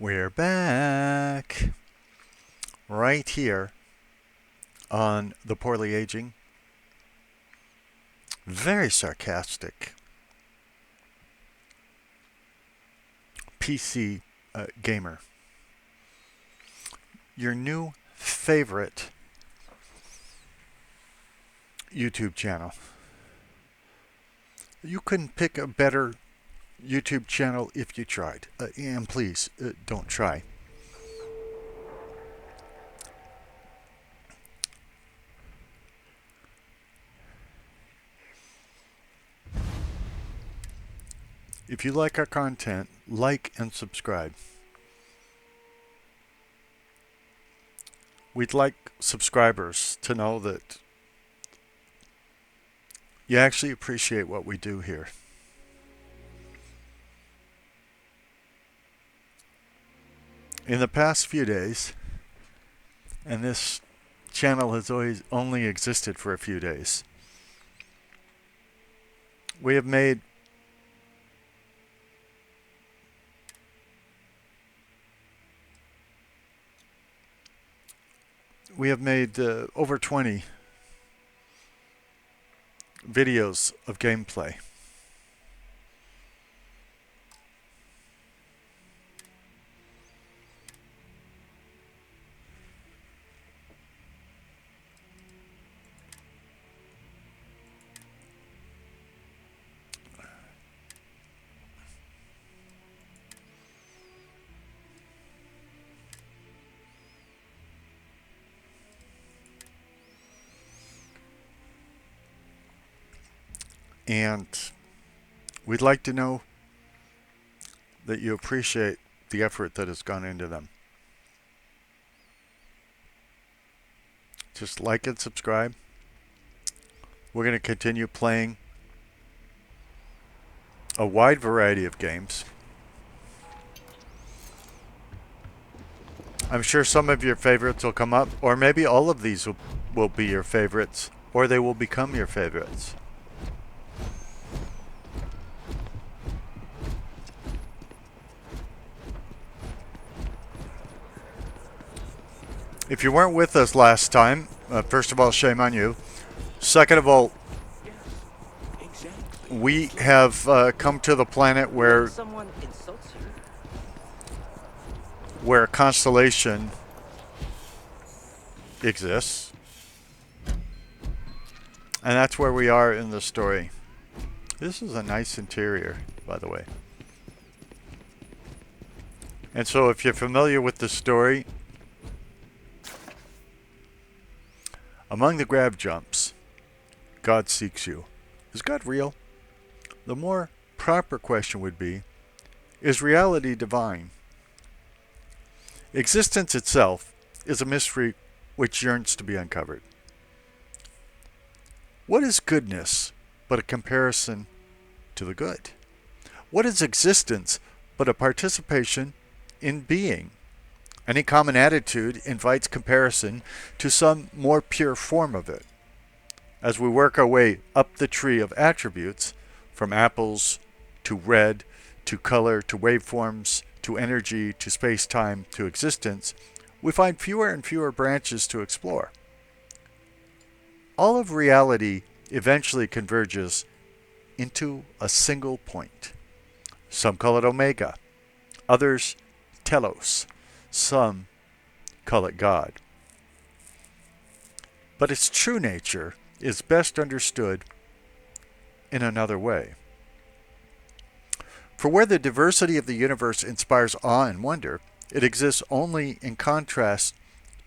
We're back right here on The Poorly Aging. Very sarcastic PC gamer. Your new favorite YouTube channel. You couldn't pick a better YouTube channel if you tried. And please, don't try. If you like our content, like and subscribe. We'd like subscribers to know that you actually appreciate what we do here. In the past few days, and this channel has always only existed for a few days, we have made over 20 videos of gameplay. And we'd like to know that you appreciate the effort that has gone into them. Just like and subscribe. We're going to continue playing a wide variety of games. I'm sure some of your favorites will come up, or maybe all of these will be your favorites, or they will become your favorites. If you weren't with us last time, first of all, shame on you. Second of all, we have come to the planet where Constellation exists. And that's where we are in the story. This is a nice interior, by the way. And so if you're familiar with the story, among the grab jumps, God seeks you. Is God real? The more proper question would be, is reality divine? Existence itself is a mystery which yearns to be uncovered. What is goodness but a comparison to the good? What is existence but a participation in being? Any common attitude invites comparison to some more pure form of it. As we work our way up the tree of attributes, from apples to red, to color, to waveforms, to energy, to space-time, to existence, we find fewer and fewer branches to explore. All of reality eventually converges into a single point. Some call it Omega, others Telos. Some call it God. But its true nature is best understood in another way. For where the diversity of the universe inspires awe and wonder, it exists only in contrast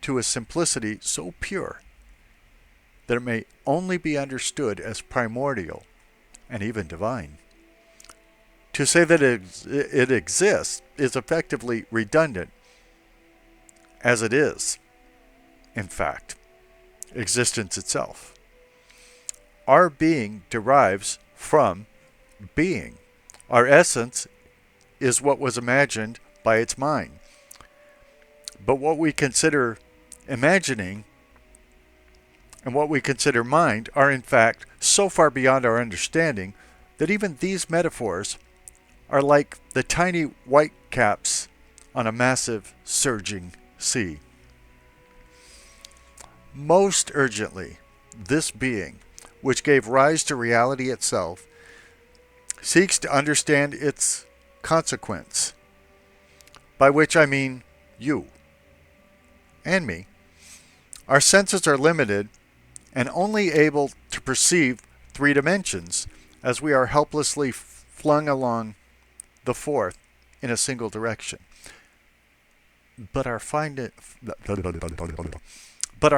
to a simplicity so pure that it may only be understood as primordial and even divine. To say that it exists is effectively redundant, as it is, in fact, existence itself. Our being derives from being. Our essence is what was imagined by its mind. But what we consider imagining and what we consider mind are in fact so far beyond our understanding that even these metaphors are like the tiny white caps on a massive, surging sea. Most urgently, this being, which gave rise to reality itself, seeks to understand its consequence, by which I mean you and me. Our senses are limited and only able to perceive 3 dimensions, as we are helplessly flung along the 4th in a single direction. But our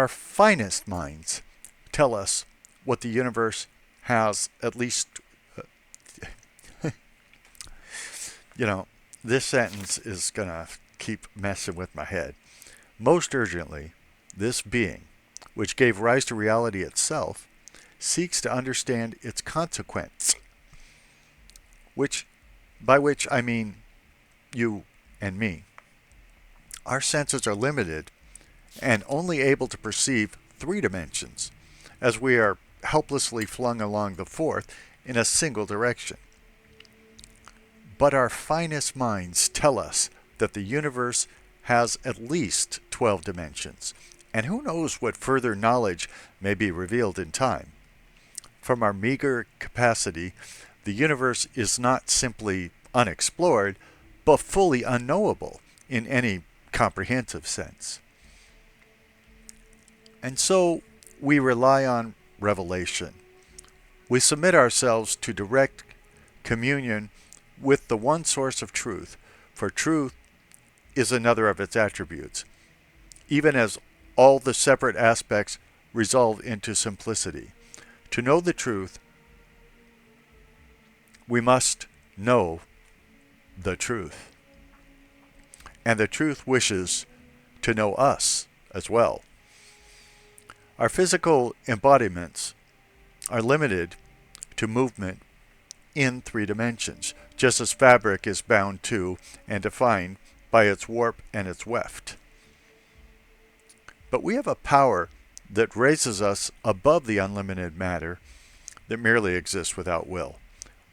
finest minds tell us what the universe has at least. This sentence is going to keep messing with my head. Most urgently, this being, which gave rise to reality itself, seeks to understand its consequence, by which I mean you and me. Our senses are limited and only able to perceive 3 dimensions, as we are helplessly flung along the 4th in a single direction. But our finest minds tell us that the universe has at least 12 dimensions, and who knows what further knowledge may be revealed in time. From our meager capacity, the universe is not simply unexplored, but fully unknowable in any comprehensive sense. And so we rely on revelation. We submit ourselves to direct communion with the one source of truth, for truth is another of its attributes, even as all the separate aspects resolve into simplicity. To know the truth, we must know the truth. And the truth wishes to know us as well. Our physical embodiments are limited to movement in 3 dimensions, just as fabric is bound to and defined by its warp and its weft. But we have a power that raises us above the unlimited matter that merely exists without will.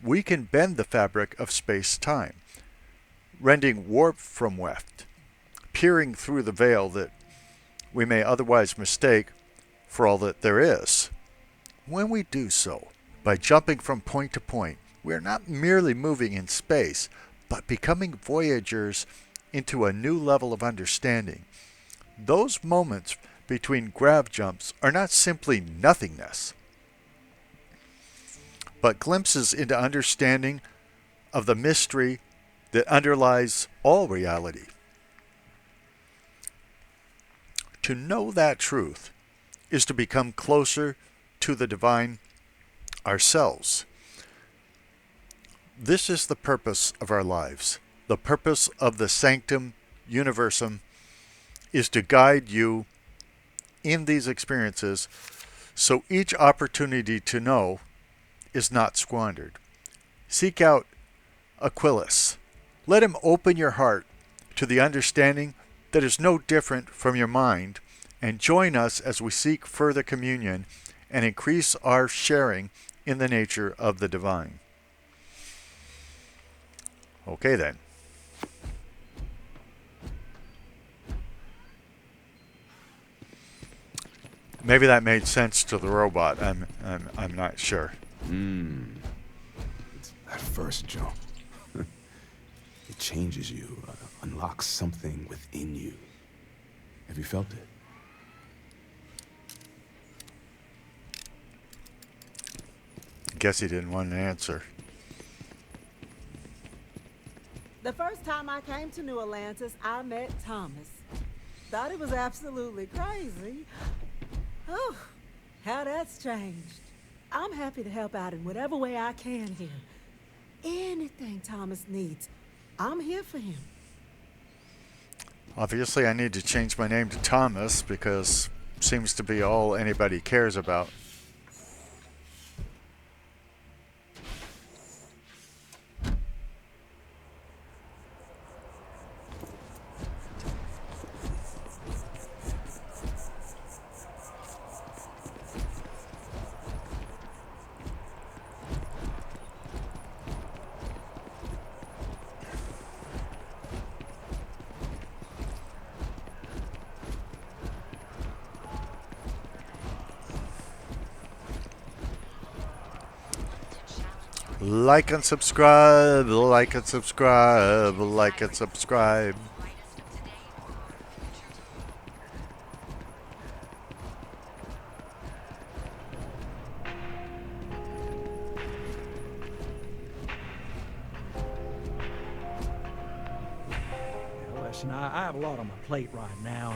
We can bend the fabric of space-time, rending warp from weft, peering through the veil that we may otherwise mistake for all that there is. When we do so, by jumping from point to point, we are not merely moving in space, but becoming voyagers into a new level of understanding. Those moments between grav jumps are not simply nothingness, but glimpses into understanding of the mystery that underlies all reality. To know that truth is to become closer to the divine ourselves. This is the purpose of our lives. The purpose of the Sanctum Universum is to guide you in these experiences so each opportunity to know is not squandered. Seek out Aquilus. Let him open your heart to the understanding that is no different from your mind, and join us as we seek further communion and increase our sharing in the nature of the divine. Okay then. Maybe that made sense to the robot. I'm not sure. That first jump. It changes you, unlocks something within you. Have you felt it? Guess he didn't want an answer. The first time I came to New Atlantis, I met Thomas. Thought it was absolutely crazy. Oh, how that's changed. I'm happy to help out in whatever way I can here. Anything Thomas needs, I'm here for him. Obviously, I need to change my name to Thomas because it seems to be all anybody cares about. Like and subscribe, like and subscribe, like and subscribe. Listen, I have a lot on my plate right now,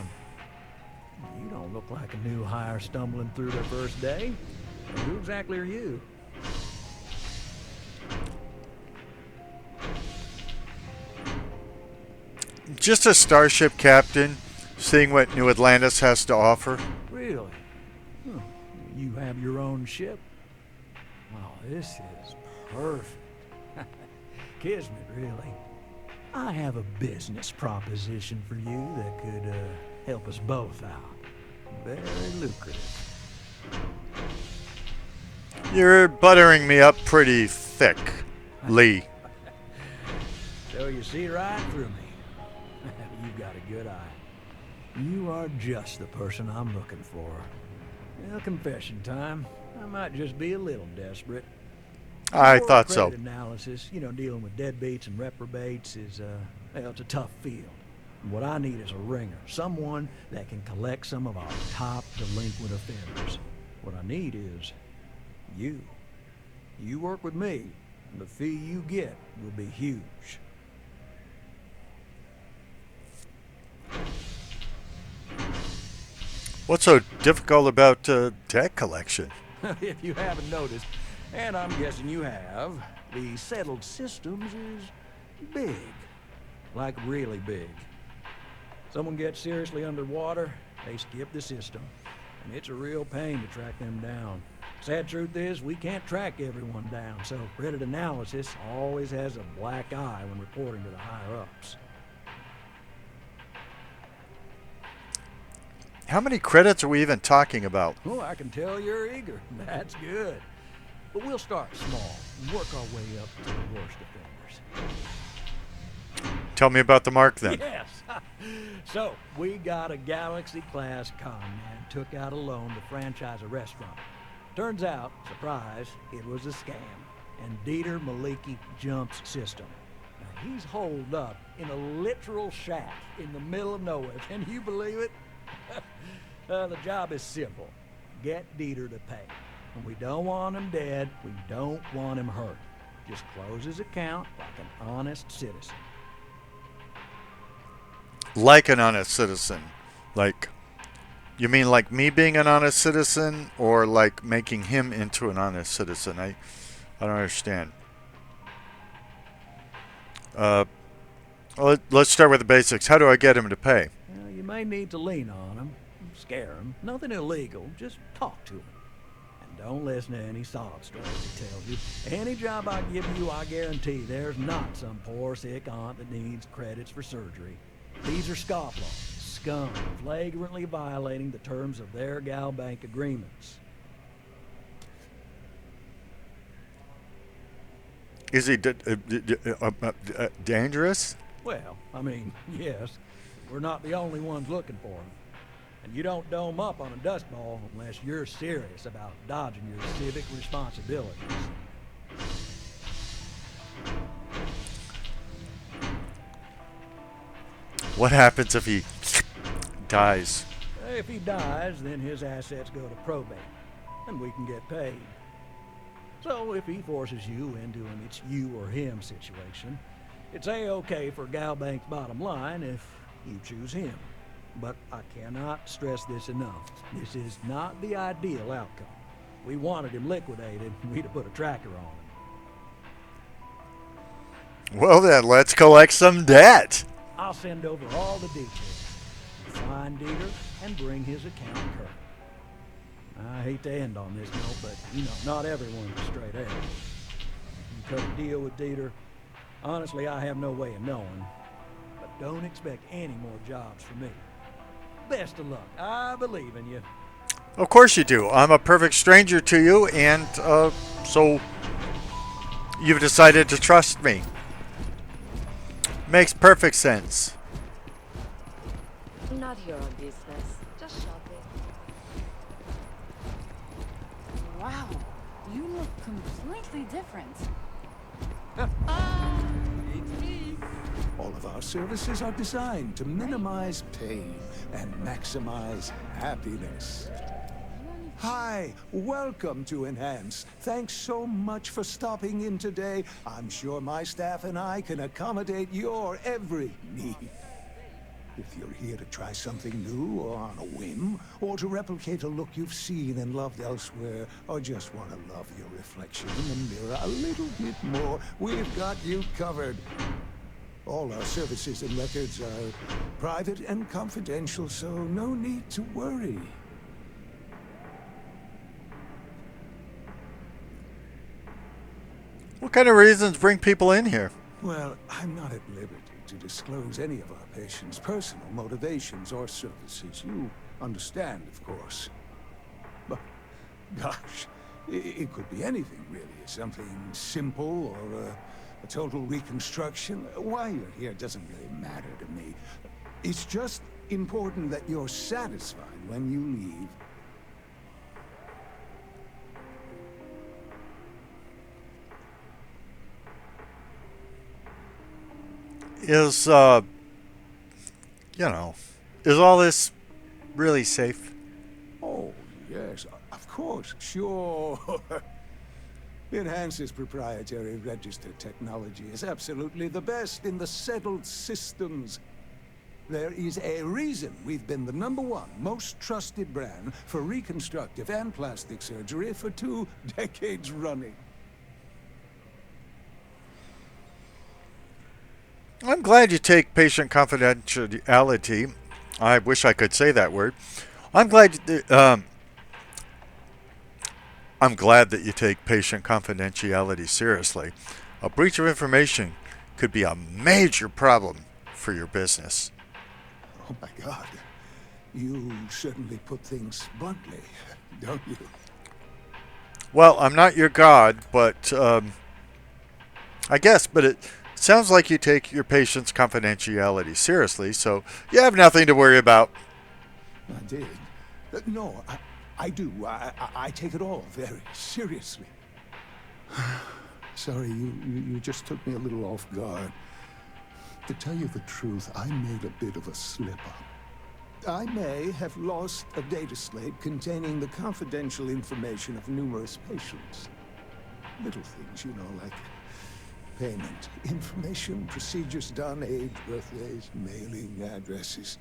and you don't look like a new hire stumbling through their first day. Who exactly are you? Just a starship captain, seeing what New Atlantis has to offer. Really? Huh. You have your own ship? Oh, this is perfect. Kismet, really. I have a business proposition for you that could help us both out. Very lucrative. You're buttering me up pretty thick, Lee. So you see right through me. You've got a good eye. You are just the person I'm looking for. Well, confession time. I might just be a little desperate. I Your thought so. credit analysis, dealing with deadbeats and reprobates is, well, it's a tough field. What I need is a ringer, someone that can collect some of our top delinquent offenders. What I need is you. You work with me, and the fee you get will be huge. What's so difficult about debt collection? If you haven't noticed, and I'm guessing you have, the settled systems is big. Like really big. Someone gets seriously underwater, they skip the system. And it's a real pain to track them down. Sad truth is, we can't track everyone down, so credit analysis always has a black eye when reporting to the higher-ups. How many credits are we even talking about? Oh, I can tell you're eager. That's good. But we'll start small and work our way up to the worst offenders. Tell me about the mark then. Yes. So, we got a Galaxy-class con man took out a loan to franchise a restaurant. Turns out, surprise, it was a scam. And Dieter Maliki jumps system. Now, he's holed up in a literal shack in the middle of nowhere. Can you believe it? The job is simple. Get Dieter to pay. And we don't want him dead. We don't want him hurt. Just close his account like an honest citizen. Like an honest citizen. Like, you mean like me being an honest citizen, or like making him into an honest citizen? I don't understand. Let's start with the basics. How do I get him to pay? Well, you may need to lean on him, scare him. Nothing illegal. Just talk to him. And don't listen to any sob stories he tells you. Any job I give you, I guarantee there's not some poor sick aunt that needs credits for surgery. These are scofflaws, scum, flagrantly violating the terms of their gal bank agreements. Is he dangerous? Well, I mean, yes, we're not the only ones looking for him. And you don't dome up on a dust ball unless you're serious about dodging your civic responsibilities. What happens if he dies? If he dies, then his assets go to probate, and we can get paid. So if he forces you into an it's you or him situation, it's A-okay for Galbank's bottom line if you choose him. But I cannot stress this enough. This is not the ideal outcome. We wanted him liquidated, we'd have put a tracker on him. Well then, let's collect some debt. I'll send over all the details. Find Dieter and bring his account current. I hate to end on this note, but, not everyone's a straight arrow. You cut a deal with Dieter. Honestly, I have no way of knowing. But don't expect any more jobs from me. Best of luck. I believe in you. Of course you do. I'm a perfect stranger to you, and so you've decided to trust me. Makes perfect sense. Not your own business. Just shopping. Wow, you look completely different. of our services are designed to minimize pain and maximize happiness. Hi, welcome to Enhance. Thanks so much for stopping in today. I'm sure my staff and I can accommodate your every need. If you're here to try something new or on a whim, or to replicate a look you've seen and loved elsewhere, or just want to love your reflection in the mirror a little bit more, we've got you covered. All our services and records are private and confidential, so no need to worry. What kind of reasons bring people in here? Well, I'm not at liberty to disclose any of our patients' personal motivations or services. You understand, of course. But, gosh, it could be anything, really. Something simple or a total reconstruction. Why you're here doesn't really matter to me. It's just important that you're satisfied when you leave. Is, is all this really safe? Oh, yes, of course, sure. Enhance's proprietary register technology is absolutely the best in the settled systems. There is a reason we've been the #1 most trusted brand for reconstructive and plastic surgery for 2 decades running. I'm glad you take patient confidentiality. I wish I could say that word. I'm glad that you take patient confidentiality seriously. A breach of information could be a major problem for your business. Oh my God. You certainly put things bluntly, don't you? Well, I'm not your god, but I guess, but it sounds like you take your patient's confidentiality seriously, so you have nothing to worry about. I did. No, I do. I take it all very seriously. Sorry, you just took me a little off guard. To tell you the truth, I made a bit of a slip-up. I may have lost a data slate containing the confidential information of numerous patients. Little things, you know, like payment, information, procedures done, age, birthdays, mailing addresses.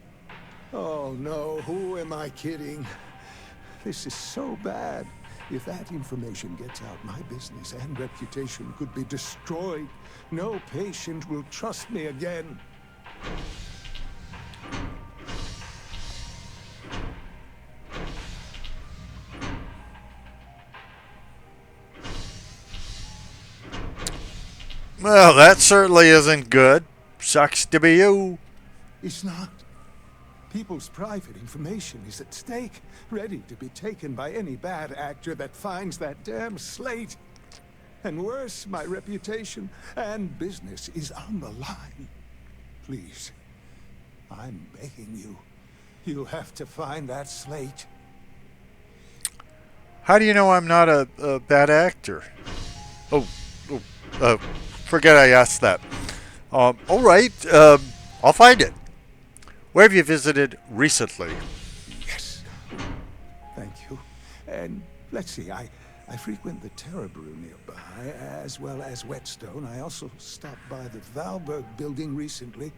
Oh no, who am I kidding? This is so bad. If that information gets out, my business and reputation could be destroyed. No patient will trust me again. Well, that certainly isn't good. Sucks to be you. It's not. People's private information is at stake, ready to be taken by any bad actor that finds that damn slate. And worse, my reputation and business is on the line. Please, I'm begging you. You have to find that slate. How do you know I'm not a bad actor? Forget I asked that. All right, I'll find it. Where have you visited recently? Yes. Thank you. And let's see, I frequent the Terror Brew nearby, as well as Whetstone. I also stopped by the Valberg building recently.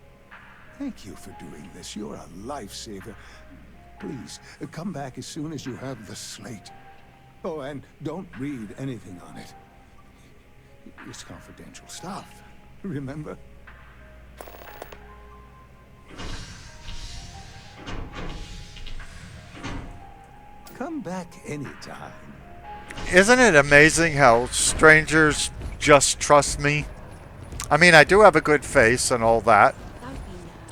Thank you for doing this. You're a lifesaver. Please, come back as soon as you have the slate. Oh, and don't read anything on it. It's confidential stuff, remember? Come back anytime. Isn't it amazing how strangers just trust me? I mean, I do have a good face and all that.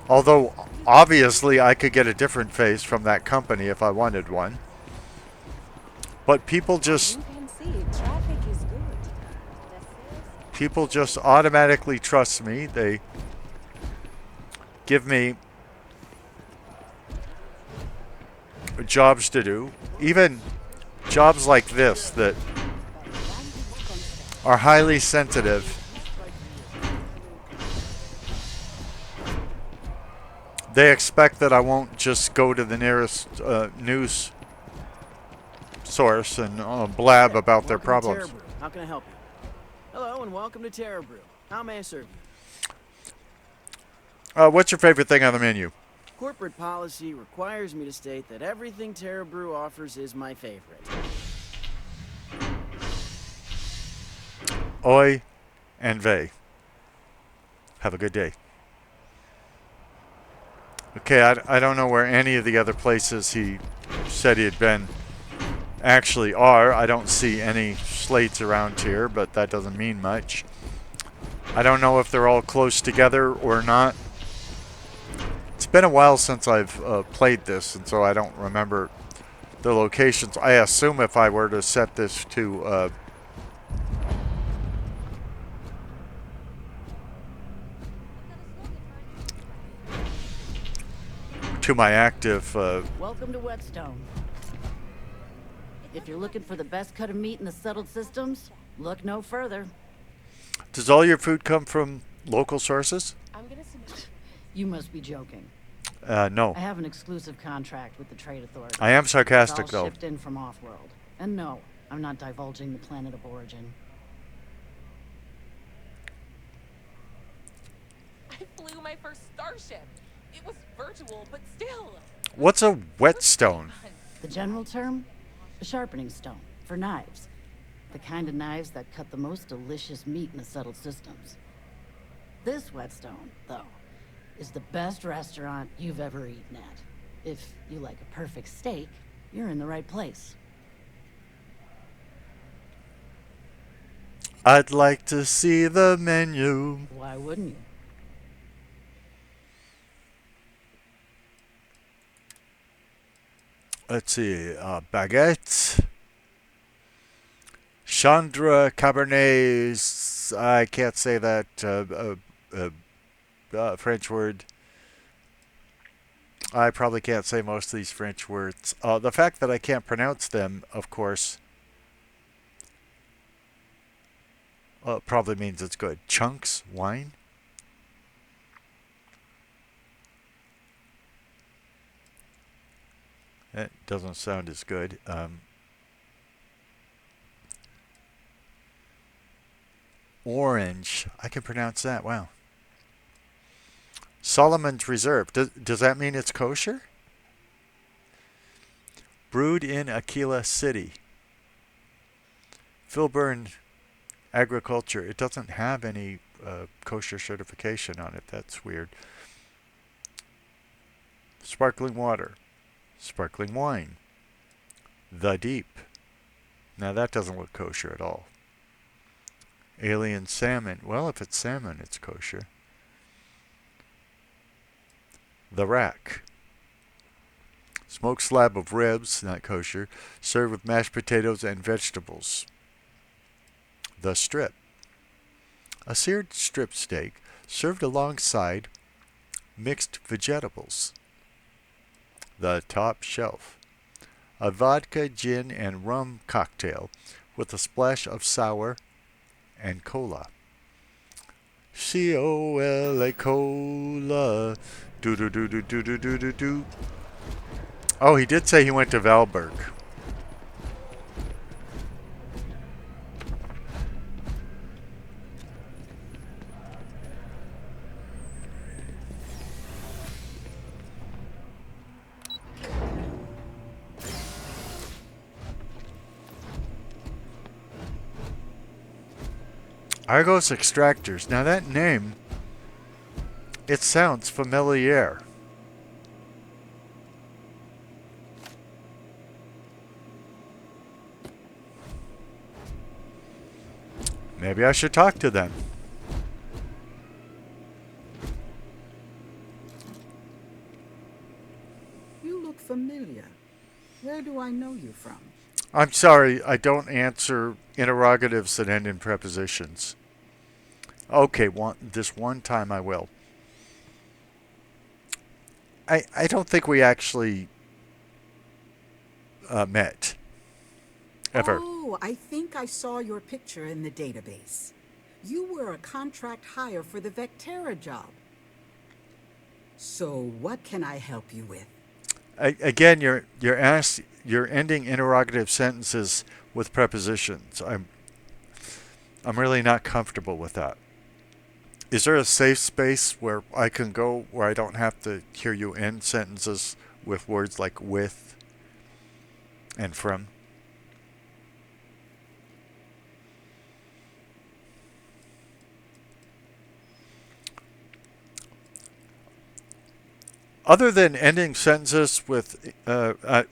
Although, obviously, I could get a different face from that company if I wanted one. But people just automatically trust me. They give me jobs to do. Even jobs like this that are highly sensitive. they expect that I won't just go to the nearest news source and blab about their Welcome to problems. Terra Brew. How can I help you? Hello and welcome to Terra Brew. How may I serve you? What's your favorite thing on the menu? Corporate policy requires me to state that everything Terra Brew offers is my favorite. Oi and vey. Have a good day. Okay, I don't know where any of the other places he said he had been actually are. I don't see any slates around here, but that doesn't mean much. I don't know if they're all close together or not. It's been a while since I've played this, and so I don't remember the locations. I assume if I were to set this to my active Welcome to Whetstone. If you're looking for the best cut of meat in the settled systems, look no further. does all your food come from local sources? I'm gonna submit. You must be joking. No. I have an exclusive contract with the Trade Authority. I am sarcastic, It's all though. shipped in from off-world. And no, I'm not divulging the planet of origin. I flew my first starship. It was virtual, but still. What's a whetstone? The general term? A sharpening stone, for knives. The kind of knives that cut the most delicious meat in the settled systems. This whetstone, though, is the best restaurant you've ever eaten at. If you like a perfect steak, you're in the right place. I'd like to see the menu. Why wouldn't you? Let's see, baguette, Chandra Cabernet, I can't say that French word. I probably can't say most of these French words. The fact that I can't pronounce them, of course, probably means it's good. Chunks, wine. It doesn't sound as good. Orange. I can pronounce that. Wow. Solomon's Reserve. Does that mean it's kosher? Brewed in Aquila City. Filburn Agriculture. It doesn't have any kosher certification on it. That's weird. Sparkling water. Sparkling wine. The Deep. Now that doesn't look kosher at all. Alien salmon. Well, if it's salmon, it's kosher. The Rack. Smoked slab of ribs, not kosher, served with mashed potatoes and vegetables. The Strip. A seared strip steak served alongside mixed vegetables. The Top Shelf. A vodka, gin, and rum cocktail with a splash of sour and cola. C-O-L-A cola. Do-do-do-do-do-do-do-do. Oh, he did say he went to Valberg. Argos Extractors. Now that name, it sounds familiar. Maybe I should talk to them. You look familiar. Where do I know you from? I'm sorry, I don't answer interrogatives that end in prepositions. Okay, this one time I will. I don't think we actually met. Ever. Oh, I think I saw your picture in the database. You were a contract hire for the Vectera job. So what can I help you with? Again, you're ending interrogative sentences with prepositions. I'm really not comfortable with that. Is there a safe space where I can go where I don't have to hear you end sentences with words like with and from? Other than ending sentences with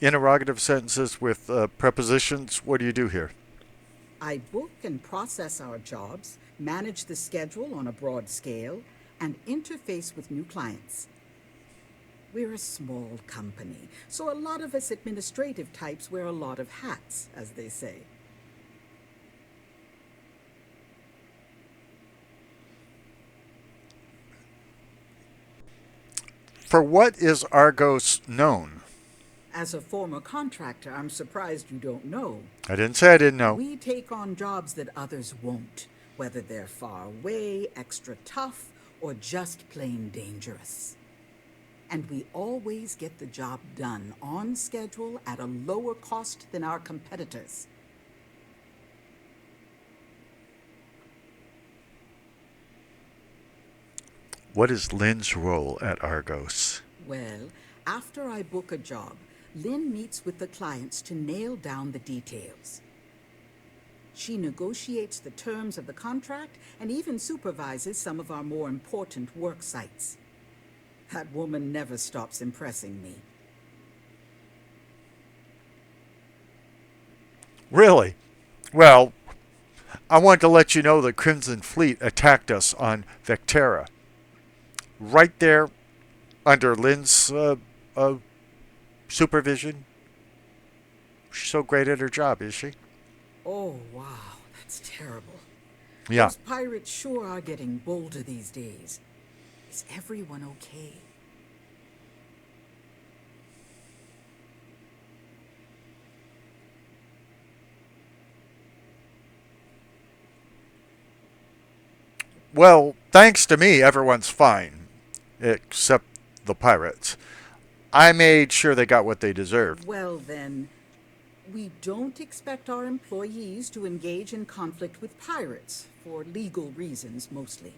interrogative sentences with prepositions, what do you do here? I book and process our jobs, manage the schedule on a broad scale, and interface with new clients. We're a small company, so a lot of us administrative types wear a lot of hats, as they say. For what is Argos known? As a former contractor, I'm surprised you don't know. I didn't say I didn't know. We take on jobs that others won't, whether they're far away, extra tough, or just plain dangerous. And we always get the job done on schedule at a lower cost than our competitors. What is Lynn's role at Argos? Well, after I book a job, Lynn meets with the clients to nail down the details. She negotiates the terms of the contract and even supervises some of our more important work sites. That woman never stops impressing me. Really? Well, I wanted to let you know the Crimson Fleet attacked us on Vectera. Right there under Lynn's supervision. She's so great at her job, is she? Oh, wow, that's terrible. Yeah. Those pirates sure are getting bolder these days. Is everyone okay? Well, thanks to me, everyone's fine, except the pirates. I made sure they got what they deserved. Well, then, we don't expect our employees to engage in conflict with pirates, for legal reasons mostly.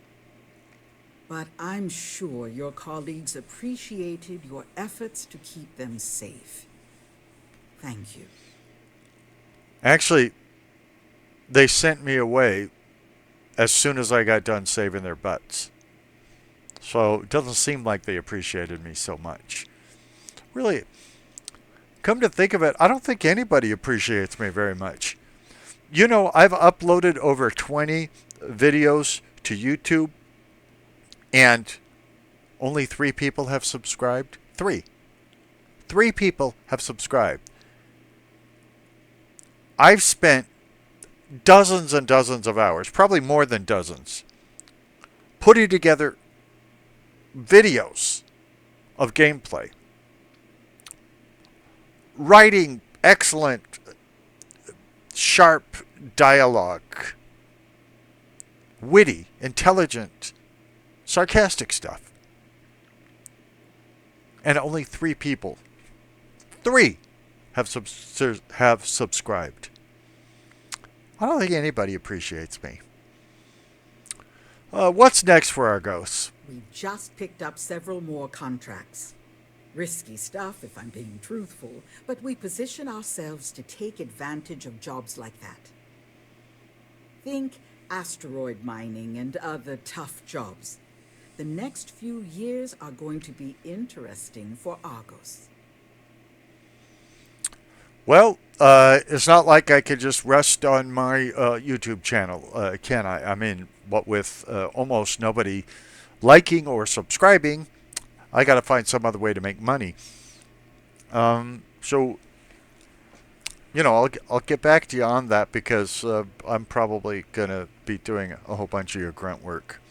But I'm sure your colleagues appreciated your efforts to keep them safe. Thank you. Actually, they sent me away as soon as I got done saving their butts. So it doesn't seem like they appreciated me so much. Really, come to think of it, I don't think anybody appreciates me very much. You know, I've uploaded over 20 videos to YouTube, and only 3 people have subscribed. 3. 3 people have subscribed. I've spent dozens and dozens of hours, probably more than dozens, putting together videos of gameplay, writing excellent, sharp dialogue, witty, intelligent, sarcastic stuff. And only 3 people, 3, have subscribed. I don't think anybody appreciates me. What's next for Argos? We just picked up several more contracts. Risky stuff, if I'm being truthful, but we position ourselves to take advantage of jobs like that. Think asteroid mining and other tough jobs. The next few years are going to be interesting for Argos. Well, it's not like I could just rest on my YouTube channel, can I? I mean, what with almost nobody liking or subscribing, I got to find some other way to make money. So, you know, I'll get back to you on that because I'm probably going to be doing a whole bunch of your grunt work.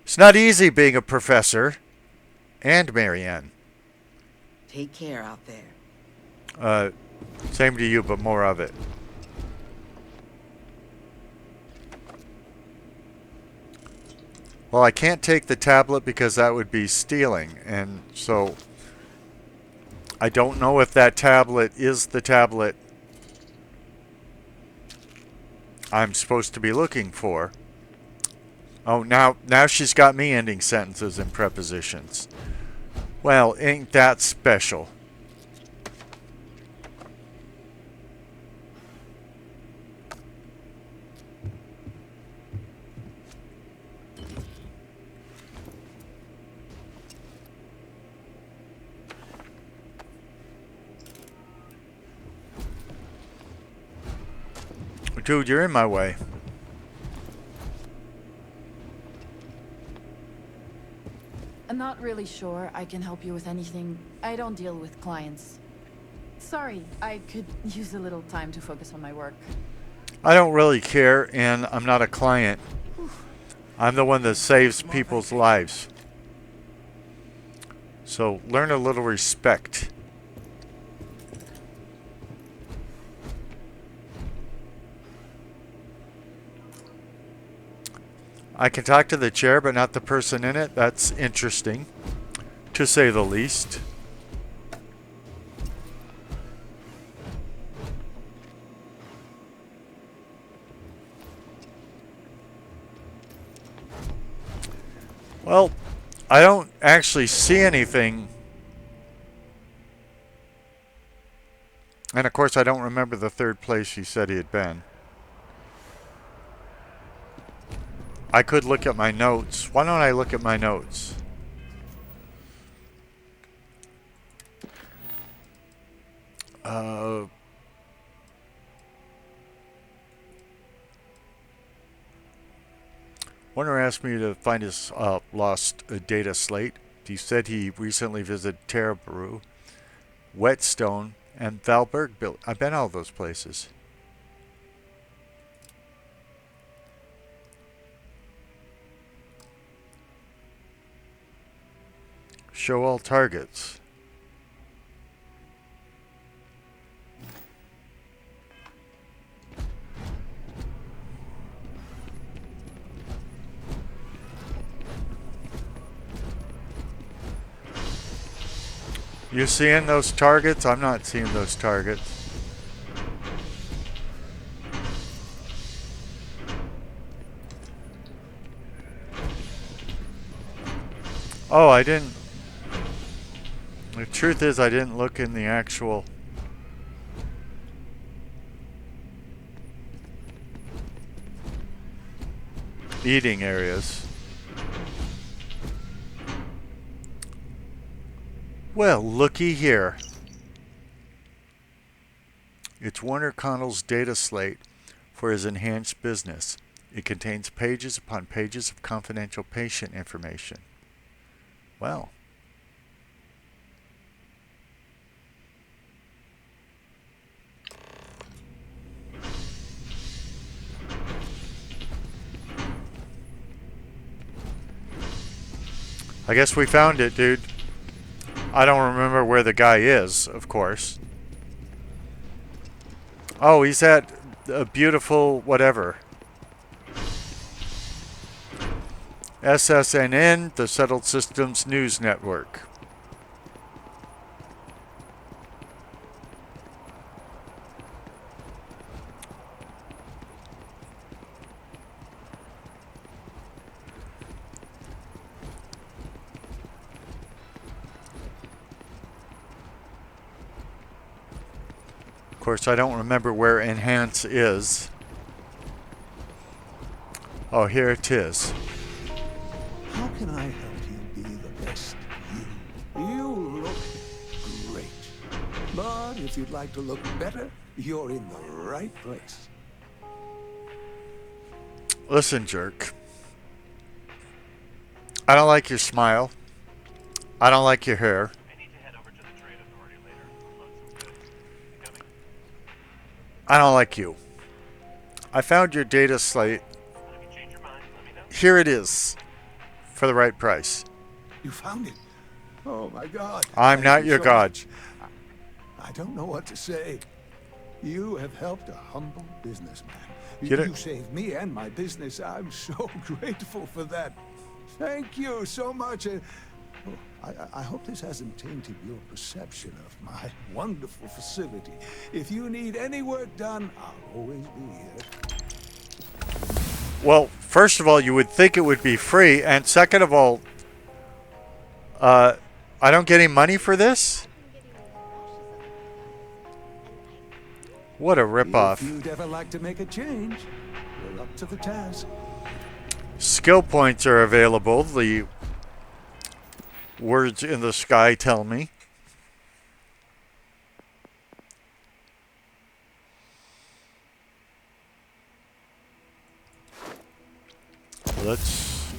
It's not easy being a professor and Marianne. Take care out there. Same to you, but more of it. Well, I can't take the tablet because that would be stealing, and so I don't know if that tablet is the tablet I'm supposed to be looking for. Oh, now she's got me ending sentences and prepositions. Well, ain't that special? Dude, you're in my way. I'm not really sure I can help you with anything. I don't deal with clients. Sorry, I could use a little time to focus on my work. I don't really care, and I'm not a client. I'm the one that saves people's lives. So learn a little respect. I can talk to the chair, but not the person in it. That's interesting, to say the least. Well, I don't actually see anything. And of course, I don't remember the third place he said he had been. I could look at my notes. Why don't I look at my notes? Warner asked me to find his lost data slate. He said he recently visited Terabru, Whetstone, and Valberg. I've been all those places. Show all targets. You seeing those targets? I'm not seeing those targets. Oh, I didn't. The truth is, I didn't look in the actual eating areas. Well, looky here. It's Warner Connell's data slate for his enhanced business. It contains pages upon pages of confidential patient information. Well. I guess we found it, dude. I don't remember where the guy is, of course. Oh, he's at a beautiful whatever. SSNN, the Settled Systems News Network. Of course, I don't remember where Enhance is. Oh, here it is. How can I help you be the best you? You look great. But if you'd like to look better, you're in the right place. Listen, jerk. I don't like your smile. I don't like your hair. I don't like you. I found your data slate. Here it is. For the right price. You found it? Oh my God. I'm Thank not you your so god. much. I don't know what to say. You have helped a humble businessman. Get it? You saved me and my business. I'm so grateful for that. Thank you so much. I hope this hasn't tainted your perception of my wonderful facility. If you need any work done, I'll always be here. Well, first of all, you would think it would be free, and second of all, I don't get any money for this? What a ripoff. If you'd ever like to make a change, you're up to the task. Skill points are available, the words in the sky tell me. Let's...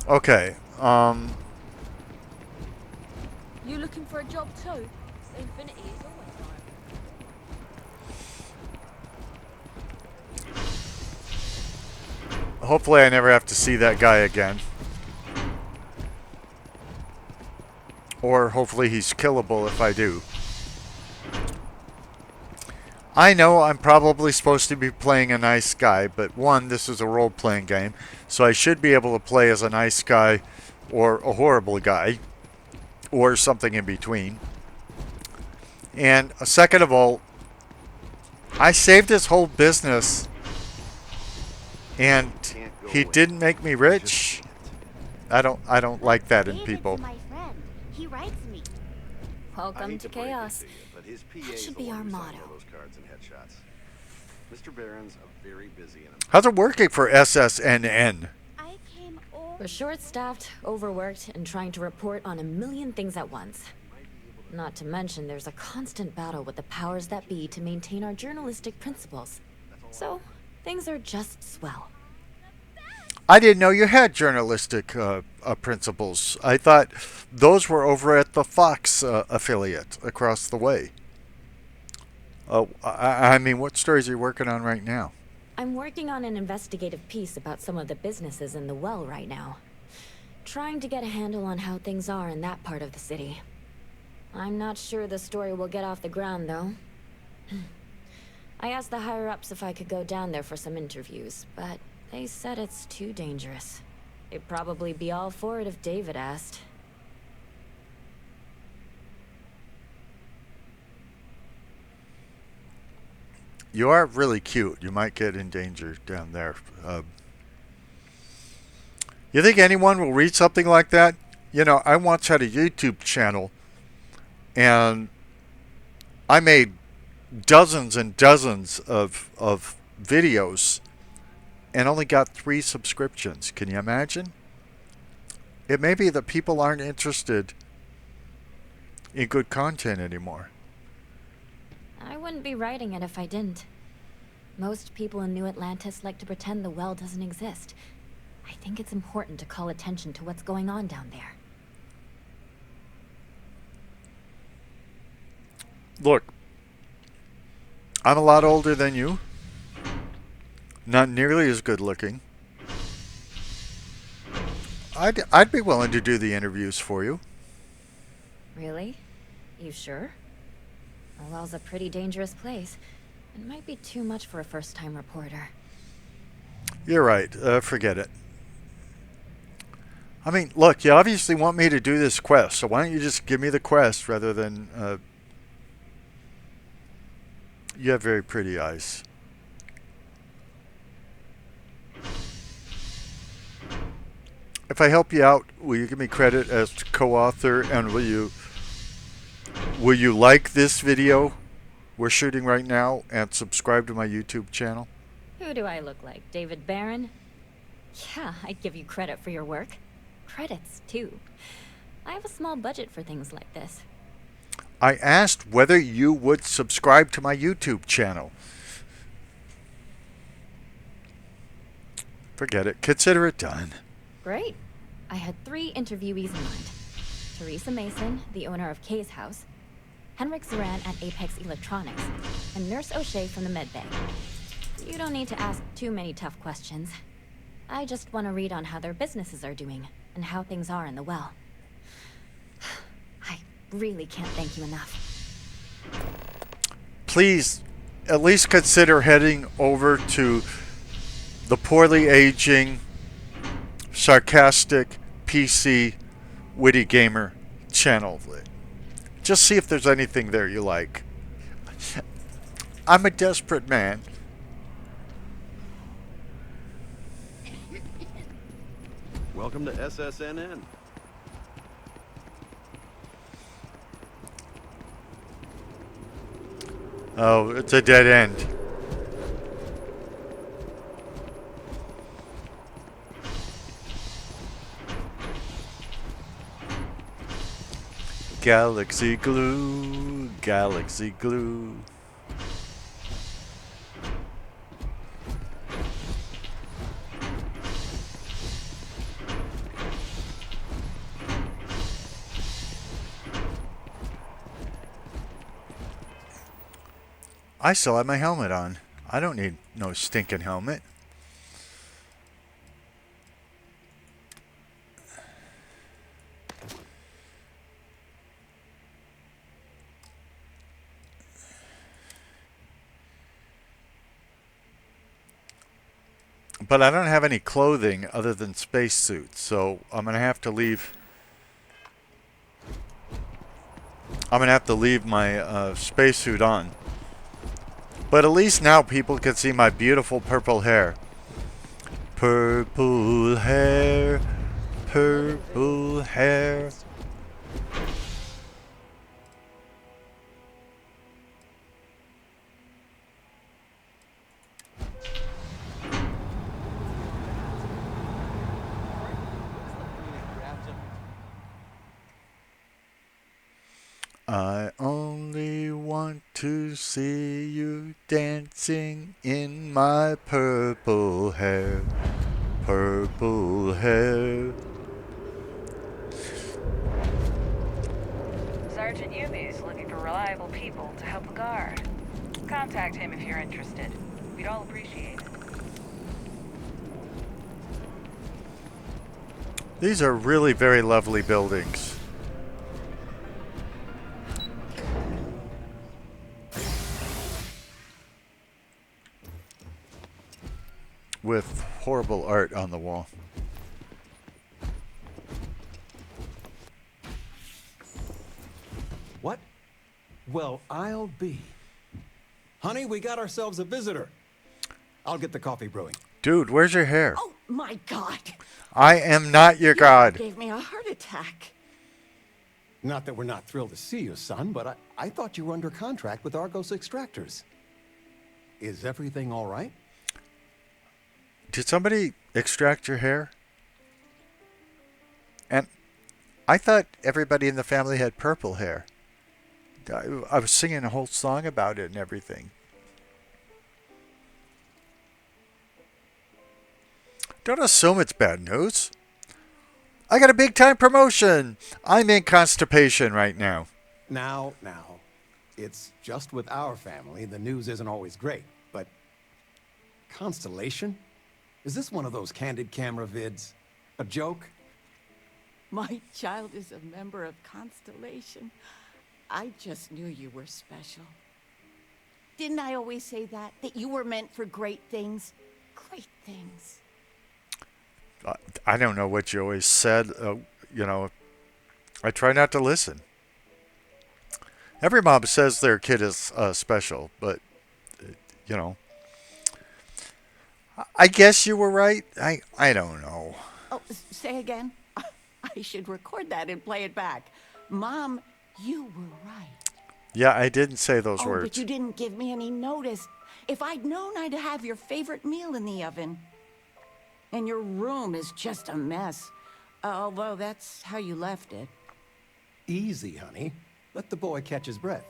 Okay, You looking for a job too? Infinity is always hiring. hopefully I never have to see that guy again. Or hopefully he's killable if I do. I know I'm probably supposed to be playing a nice guy, but one, this is a role-playing game, so I should be able to play as a nice guy or a horrible guy or something in between. And second of all, I saved his whole business and he didn't make me rich. I don't like that in people. My friend. He writes me. Welcome to chaos. That should be our motto. Mr. Barron's a very busy and How's it working for SSNN? I came over. We're short-staffed, overworked, and trying to report on a million things at once. Not to mention, there's a constant battle with the powers that be to maintain our journalistic principles. So, things are just swell. I didn't know you had journalistic principles. I thought those were over at the Fox affiliate across the way. I mean, what stories are you working on right now? I'm working on an investigative piece about some of the businesses in the well right now. Trying to get a handle on how things are in that part of the city. I'm not sure the story will get off the ground, though. I asked the higher-ups if I could go down there for some interviews, but they said it's too dangerous. They'd probably be all for it if David asked. You are really cute. You might get in danger down there. You think anyone will read something like that? You know, I once had a YouTube channel, and I made dozens and dozens of videos and only got 3 subscriptions. Can you imagine? It may be that people aren't interested in good content anymore. I wouldn't be writing it if I didn't. Most people in New Atlantis like to pretend the well doesn't exist. I think it's important to call attention to what's going on down there. Look, I'm a lot older than you. Not nearly as good looking. I'd be willing to do the interviews for you. Really? You sure? The well's a pretty dangerous place. It might be too much for a first-time reporter. You're right. Forget it. I mean, look, you obviously want me to do this quest, so why don't you just give me the quest rather than... You have very pretty eyes. If I help you out, will you give me credit as co-author, and will you like this video we're shooting right now and subscribe to my YouTube channel? Who do I look like? David Barron? Yeah, I'd give you credit for your work. Credits, too. I have a small budget for things like this. I asked whether you would subscribe to my YouTube channel. Forget it. Consider it done. Great. I had 3 interviewees in mind. Teresa Mason, the owner of Kay's House, Henrik Zoran at Apex Electronics, and Nurse O'Shea from the medbay. You don't need to ask too many tough questions. I just want to read on how their businesses are doing, and how things are in the well. I really can't thank you enough. Please, at least consider heading over to the poorly aging, sarcastic, PC, witty gamer channel. Just see if there's anything there you like. I'm a desperate man. Welcome to SSNN. Oh, it's a dead end. Galaxy glue, galaxy glue. I still have my helmet on. I don't need no stinking helmet. But I don't have any clothing other than spacesuits, so I'm gonna have to leave. I'm gonna have to leave my spacesuit on. But at least now people can see my beautiful purple hair. Purple hair, purple hair. I only want to see you dancing in my purple hair, purple hair. Sergeant Yumi is looking for reliable people to help the guard. Contact him if you're interested. We'd all appreciate it. These are really very lovely buildings. With horrible art on the wall. What? Well, I'll be. Honey, we got ourselves a visitor. I'll get the coffee brewing. Dude, where's your hair? Oh, my God. I am not your god. Gave me a heart attack. Not that we're not thrilled to see you, son, but I thought you were under contract with Argos Extractors. Is everything all right? Did somebody extract your hair? And I thought everybody in the family had purple hair. I was singing a whole song about it and everything. Don't assume it's bad news. I got a big time promotion. I'm in Constipation right now. Now. It's just with our family, the news isn't always great, but Constellation? Is this one of those candid camera vids? A joke? My child is a member of Constellation. I just knew you were special. Didn't I always say that? That you were meant for great things? Great things. I don't know what you always said. I try not to listen. Every mom says their kid is special, but, I guess you were right. I don't know. Oh, say again? I should record that and play it back. Mom, you were right. Yeah, I didn't say those words. But you didn't give me any notice. If I'd known I'd have your favorite meal in the oven. And your room is just a mess. Although that's how you left it. Easy, honey. Let the boy catch his breath.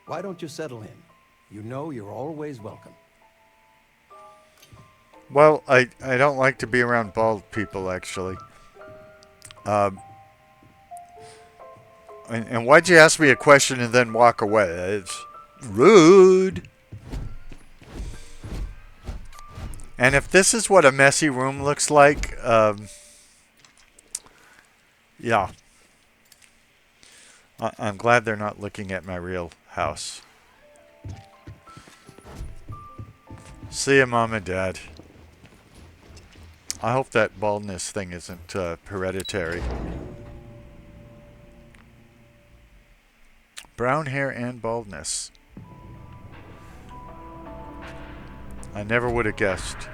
Why don't you settle in? You know you're always welcome. Well, I don't like to be around bald people, actually. And why'd you ask me a question and then walk away? It's rude. And if this is what a messy room looks like, yeah. I'm glad they're not looking at my real house. See ya, Mom and Dad. I hope that baldness thing isn't hereditary. Brown hair and baldness. I never would have guessed.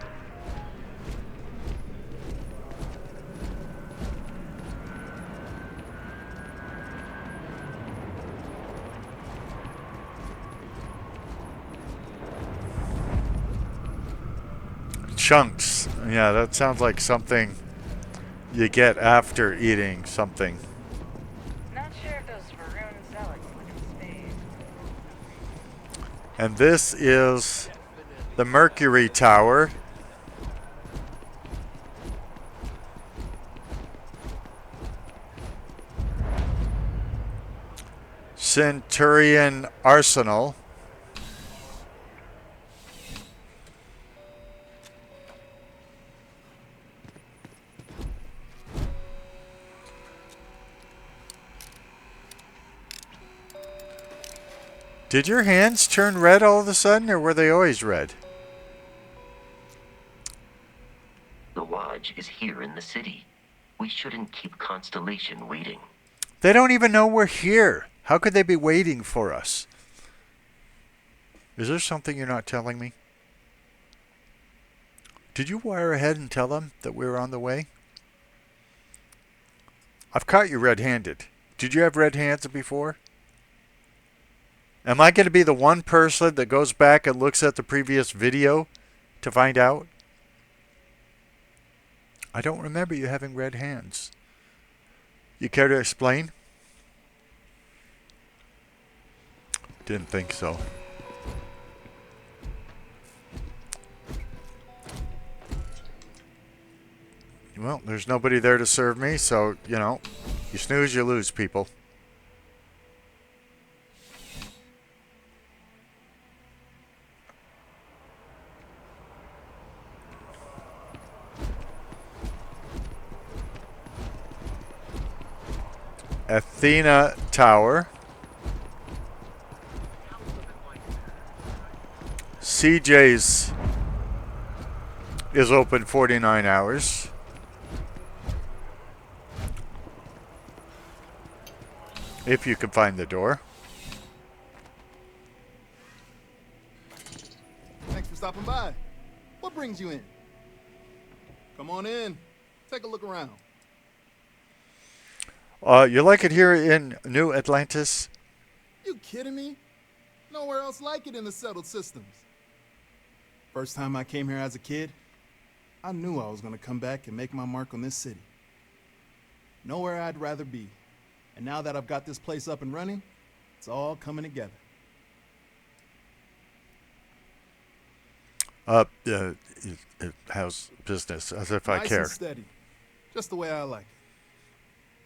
Chunks. Yeah, that sounds like something you get after eating something. Not sure if those Varun zealots look in space. And this is the Mercury Tower. Centurion Arsenal. Did your hands turn red all of a sudden, or were they always red? The Lodge is here in the city. We shouldn't keep Constellation waiting. They don't even know we're here. How could they be waiting for us? Is there something you're not telling me? Did you wire ahead and tell them that we were on the way? I've caught you red-handed. Did you have red hands before? Am I going to be the one person that goes back and looks at the previous video to find out? I don't remember you having red hands. You care to explain? Didn't think so. Well, there's nobody there to serve me, so, you know, you snooze, you lose, people. Athena Tower. CJ's is open 49 hours. If you can find the door. Thanks for stopping by. What brings you in? Come on in. Take a look around. You like it here in New Atlantis? You kidding me? Nowhere else like it in the settled systems. First time I came here as a kid, I knew I was going to come back and make my mark on this city. Nowhere I'd rather be. And now that I've got this place up and running, it's all coming together. How's business? As if Nice I care. and steady. Just the way I like it.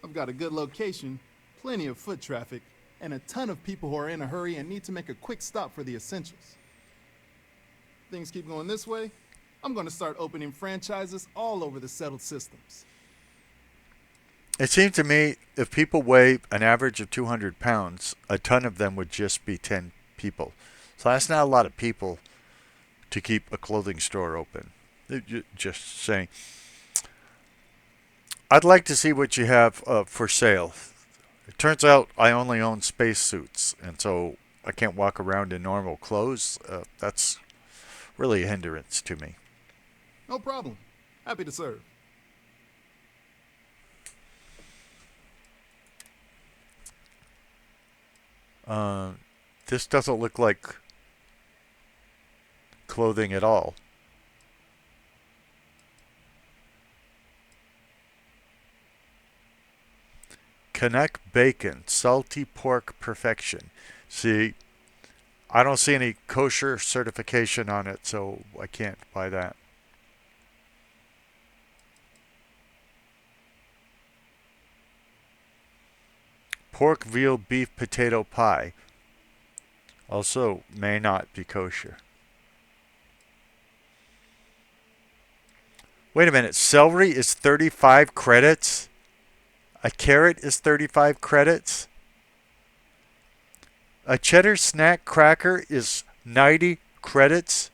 I've got a good location, plenty of foot traffic, and a ton of people who are in a hurry and need to make a quick stop for the essentials. Things keep going this way, I'm going to start opening franchises all over the settled systems. It seems to me if people weigh an average of 200 pounds, a ton of them would just be 10 people. So that's not a lot of people to keep a clothing store open. Just saying. I'd like to see what you have for sale. It turns out I only own spacesuits, and so I can't walk around in normal clothes. That's really a hindrance to me. No problem. Happy to serve. This doesn't look like clothing at all. Connect bacon, salty pork perfection. See, I don't see any kosher certification on it, so I can't buy that. Pork, veal, beef, potato pie. Also may not be kosher. Wait a minute, celery is 35 credits? A carrot is 35 credits? A cheddar snack cracker is 90 credits?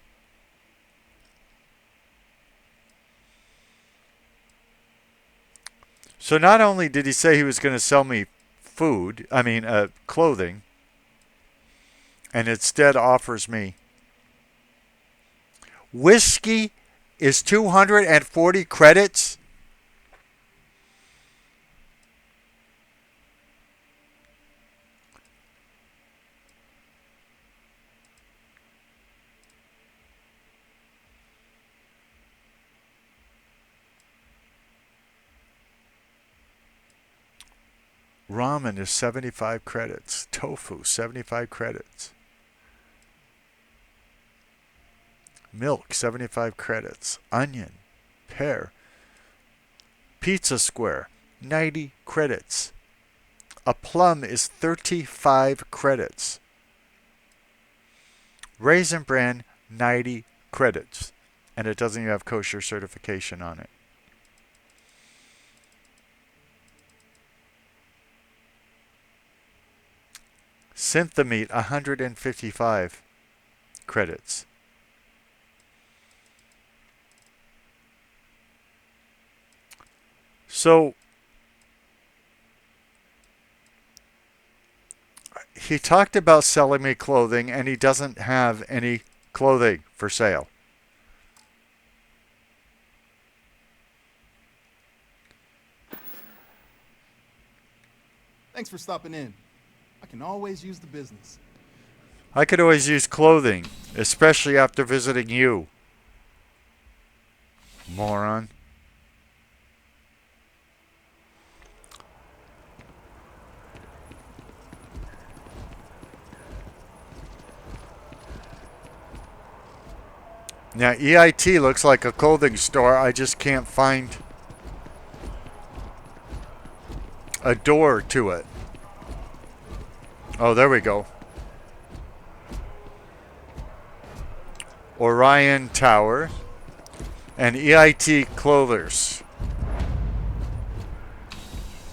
So not only did he say he was going to sell me clothing, and instead offers me whiskey is 240 credits? Ramen is 75 credits. Tofu, 75 credits. Milk, 75 credits. Onion, pear. Pizza square, 90 credits. A plum is 35 credits. Raisin Bran, 90 credits. And it doesn't even have kosher certification on it. Synthamete, 155 credits. So he talked about selling me clothing, and he doesn't have any clothing for sale. Thanks for stopping in. I can always use the business. I could always use clothing, especially after visiting you. Moron. Now, EIT looks like a clothing store. I just can't find a door to it. Oh, there we go. Orion Tower and EIT Clothers.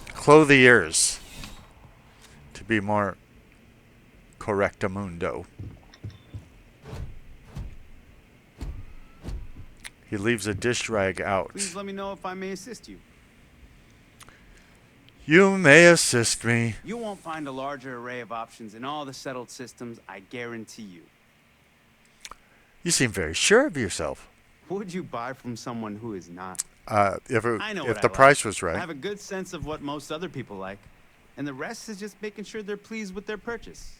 Clothiers, to be more correctamundo. He leaves a dish rag out. Please let me know if I may assist you. You may assist me. You won't find a larger array of options in all the settled systems, I guarantee you. You seem very sure of yourself. Would you buy from someone who is not? If I the price was right. I have a good sense of what most other people like, and the rest is just making sure they're pleased with their purchase.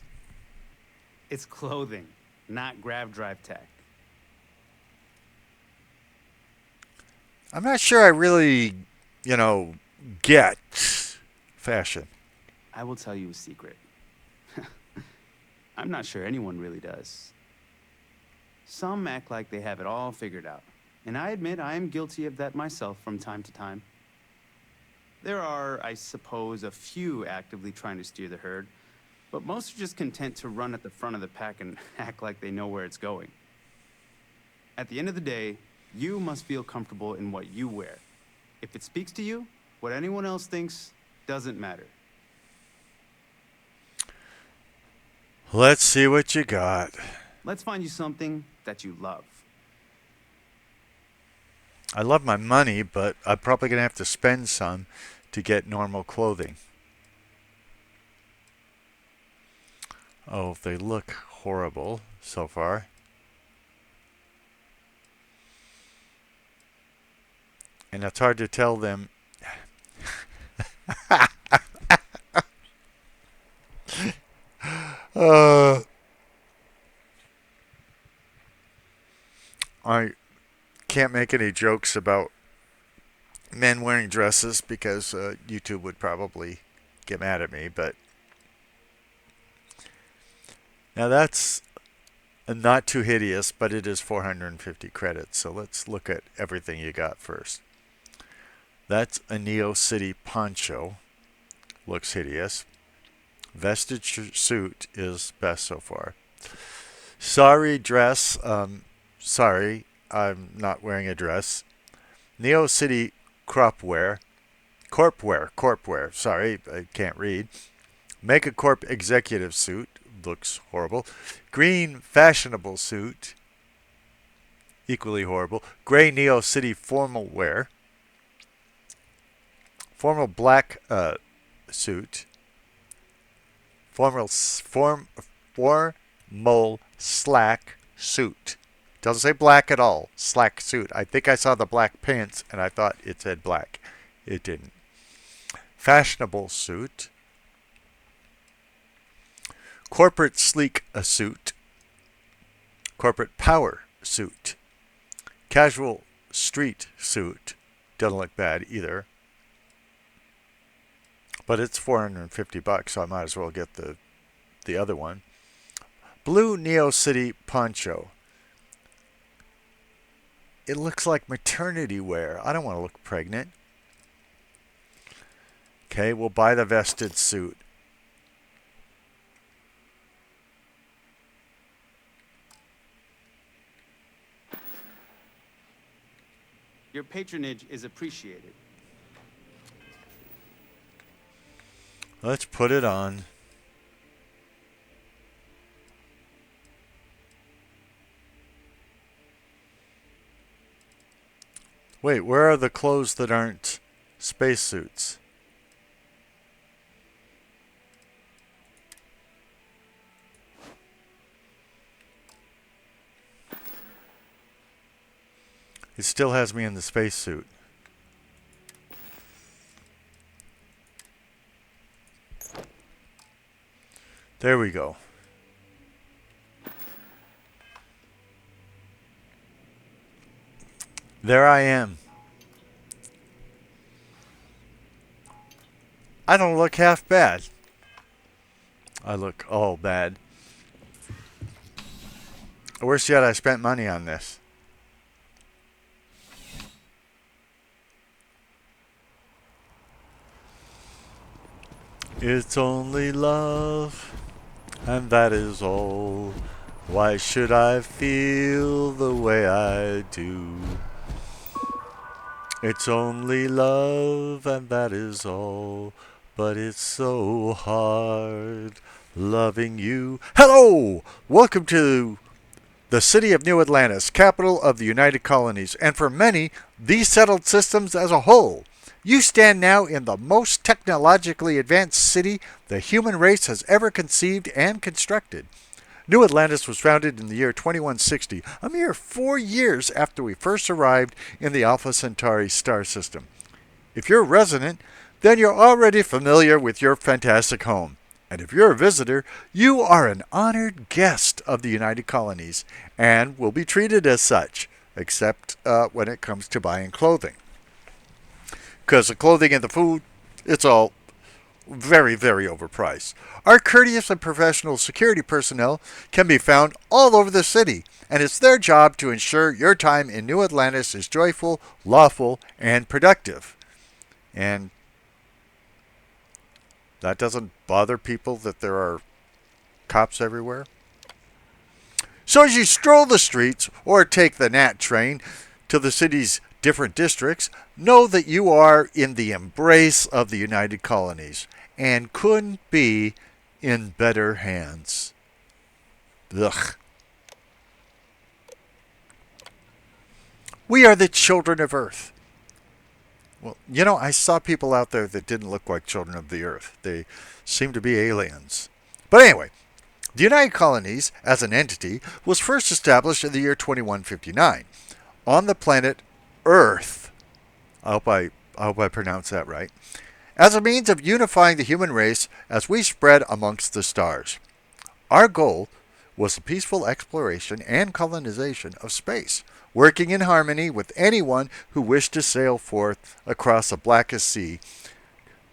It's clothing, not grab drive tech. I'm not sure I really, get fashion. I will tell you a secret. I'm not sure anyone really does. Some act like they have it all figured out, and I admit I am guilty of that myself from time to time. There are, I suppose, a few actively trying to steer the herd, but most are just content to run at the front of the pack and act like they know where it's going. At the end of the day, you must feel comfortable in what you wear. If it speaks to you, what anyone else thinks doesn't matter. Let's see what you got. Let's find you something that you love. I love my money, but I'm probably going to have to spend some to get normal clothing. Oh, they look horrible so far. And it's hard to tell them. I can't make any jokes about men wearing dresses because YouTube would probably get mad at me, but now that's not too hideous, but it is 450 credits. So let's look at everything you got first. That's a Neo City poncho. Looks hideous. Vestige suit is best so far. Sorry dress. Sorry, I'm not wearing a dress. Neo City corpwear. Sorry, I can't read. Megacorp executive suit. Looks horrible. Green fashionable suit. Equally horrible. Gray Neo City formal wear. Formal black suit. Formal slack suit. Doesn't say black at all. Slack suit. I think I saw the black pants and I thought it said black. It didn't. Fashionable suit. Corporate sleek suit. Corporate power suit. Casual street suit. Doesn't look bad either. But it's $450, so I might as well get the other one. Blue Neo City poncho. It looks like maternity wear. I don't want to look pregnant. Okay, we'll buy the vested suit. Your patronage is appreciated. Let's put it on. Wait, where are the clothes that aren't spacesuits? It still has me in the spacesuit. There we go. There I am. I don't look half bad. I look all bad. Worse yet, I spent money on this. It's only love, and that is all. Why should I feel the way I do? It's only love, and that is all. But it's so hard loving you. Hello! Welcome to the city of New Atlantis, capital of the United Colonies, and for many, these settled systems as a whole. You stand now in the most technologically advanced city the human race has ever conceived and constructed. New Atlantis was founded in the year 2160, a mere 4 years after we first arrived in the Alpha Centauri star system. If you're a resident, then you're already familiar with your fantastic home. And if you're a visitor, you are an honored guest of the United Colonies and will be treated as such, except when it comes to buying clothing. Because the clothing and the food, it's all very, very overpriced. Our courteous and professional security personnel can be found all over the city, and it's their job to ensure your time in New Atlantis is joyful, lawful, and productive. And that doesn't bother people that there are cops everywhere. So as you stroll the streets or take the Nat train to the city's different districts, know that you are in the embrace of the United Colonies and couldn't be in better hands. Ugh. We are the children of Earth. Well, you know, I saw people out there that didn't look like children of the Earth. They seemed to be aliens. But anyway, the United Colonies, as an entity, was first established in the year 2159 on the planet Earth. I hope I pronounced that right. As a means of unifying the human race as we spread amongst the stars. Our goal was the peaceful exploration and colonization of space, working in harmony with anyone who wished to sail forth across the blackest sea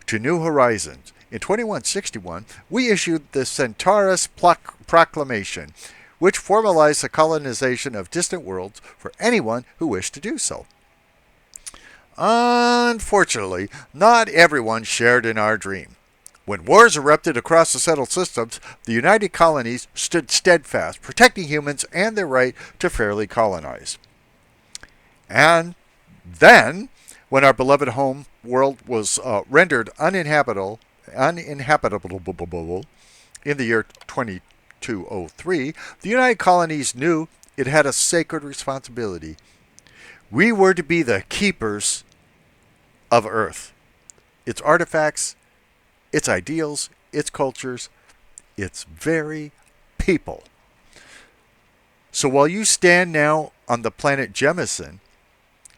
to new horizons. In 2161, we issued the Centaurus Proclamation, which formalized the colonization of distant worlds for anyone who wished to do so. Unfortunately, not everyone shared in our dream. When wars erupted across the settled systems, the United Colonies stood steadfast, protecting humans and their right to fairly colonize. And then, when our beloved home world was rendered uninhabitable in the year 2203, the United Colonies knew it had a sacred responsibility. We were to be the keepers of Earth. its artifacts, its ideals, its cultures, its very people. So while you stand now on the planet Jemison,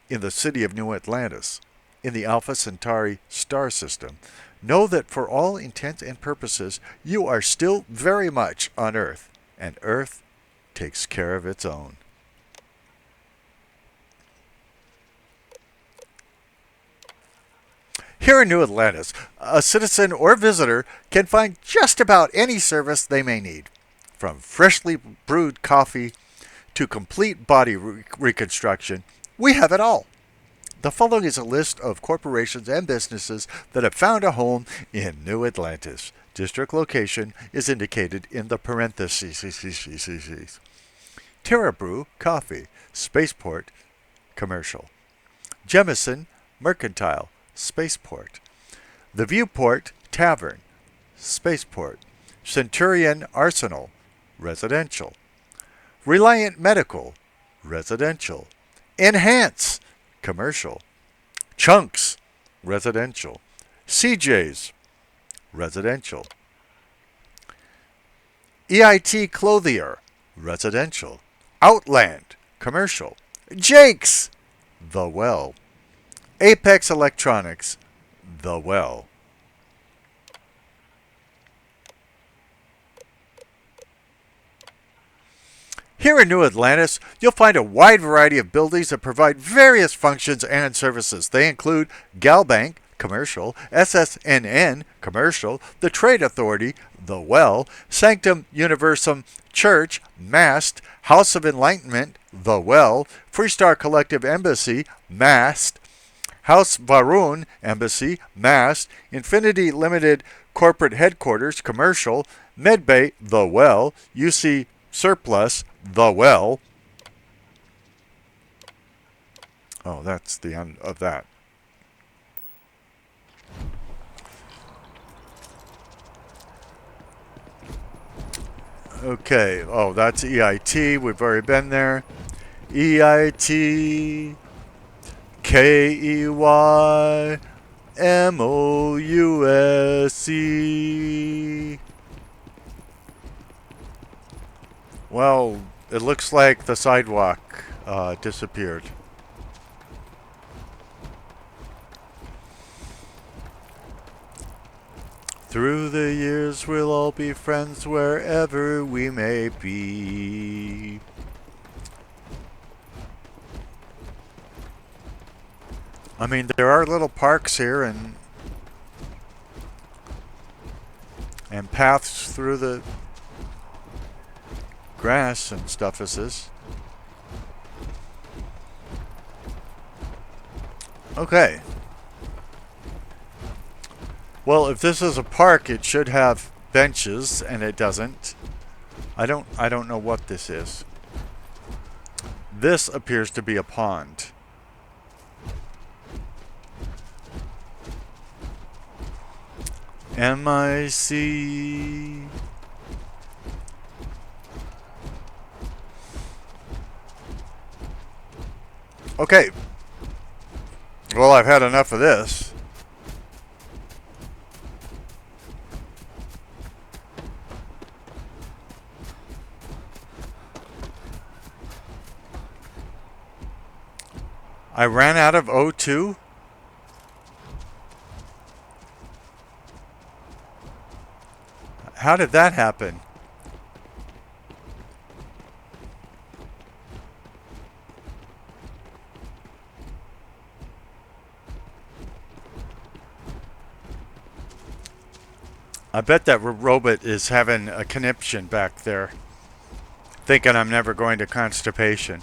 in the city of New Atlantis, in the Alpha Centauri star system, know that for all intents and purposes, you are still very much on Earth, and Earth takes care of its own. Here in New Atlantis, a citizen or visitor can find just about any service they may need, from freshly brewed coffee to complete body reconstruction. We have it all. The following is a list of corporations and businesses that have found a home in New Atlantis. District location is indicated in the parentheses. Terra Brew Coffee, Spaceport, Commercial. Jemison Mercantile, Spaceport. The Viewport Tavern, Spaceport. Centurion Arsenal, Residential. Reliant Medical, Residential. Enhance, Commercial. Chunks, Residential. CJ's, Residential. EIT Clothier, Residential. Outland, Commercial. Jake's, The Well. Apex Electronics, The Well. Here in New Atlantis, you'll find a wide variety of buildings that provide various functions and services. They include Galbank, Commercial, SSNN, Commercial, the Trade Authority, The Well, Sanctum Universum Church, Mast, House of Enlightenment, The Well, Freestar Collective Embassy, Mast, House Varun Embassy, Mast, Infinity Limited Corporate Headquarters, Commercial, Medbay, The Well, UC Surplus, The Well. Oh, that's the end of that. Okay, oh, that's EIT. We've already been there. EIT, KEY, MOUSC. Well, it looks like the sidewalk disappeared. Through the years we'll all be friends wherever we may be. I mean, there are little parks here and paths through the grass and stuff as this. Okay. Well, if this is a park, it should have benches, and it doesn't. I don't know what this is. This appears to be a pond. MIC. Okay. Well, I've had enough of this. I ran out of O2? How did that happen? I bet that robot is having a conniption back there, thinking I'm never going to Constipation.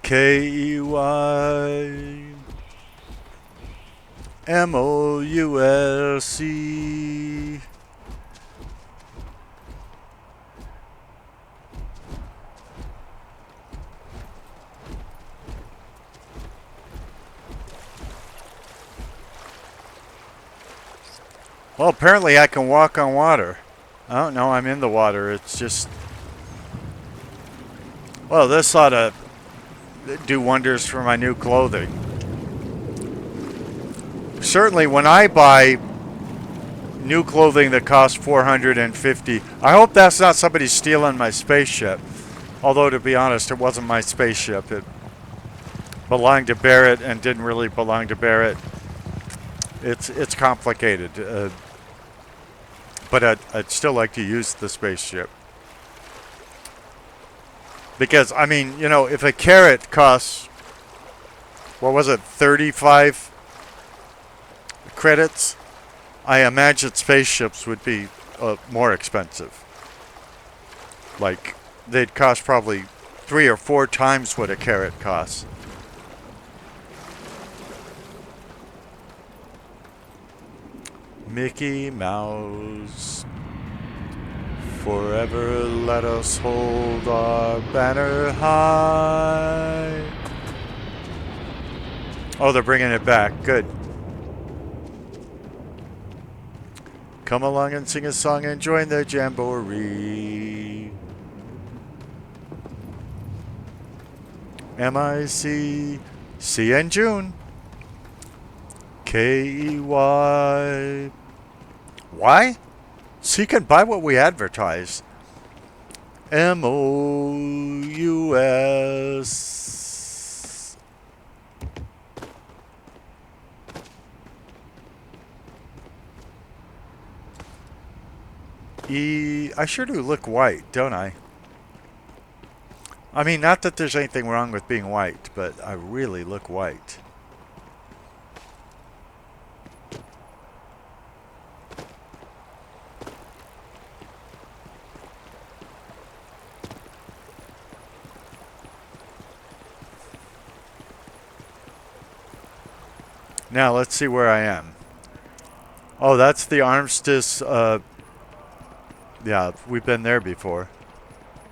KEY MOULC. Well, apparently I can walk on water. I don't know, I'm in the water. It's just... Well, this ought to do wonders for my new clothing. Certainly when I buy new clothing that costs $450, I hope that's not somebody stealing my spaceship. Although, to be honest, it wasn't my spaceship. It belonged to Barrett and didn't really belong to Barrett. It's complicated. But I'd still like to use the spaceship. Because, I mean, you know, if a carrot costs, what was it, 35 credits, I imagine spaceships would be more expensive. Like, they'd cost probably 3 or 4 times what a carrot costs. Mickey Mouse, forever let us hold our banner high. Oh, they're bringing it back. Good. Come along and sing a song and join the jamboree. M-I-C, C-N June. K-E-Y. Why? So you can buy what we advertise. M-O-U-S. E. I sure do look white, don't I? I mean, not that there's anything wrong with being white, but I really look white. Now, let's see where I am. Oh, that's the armistice. Yeah, we've been there before.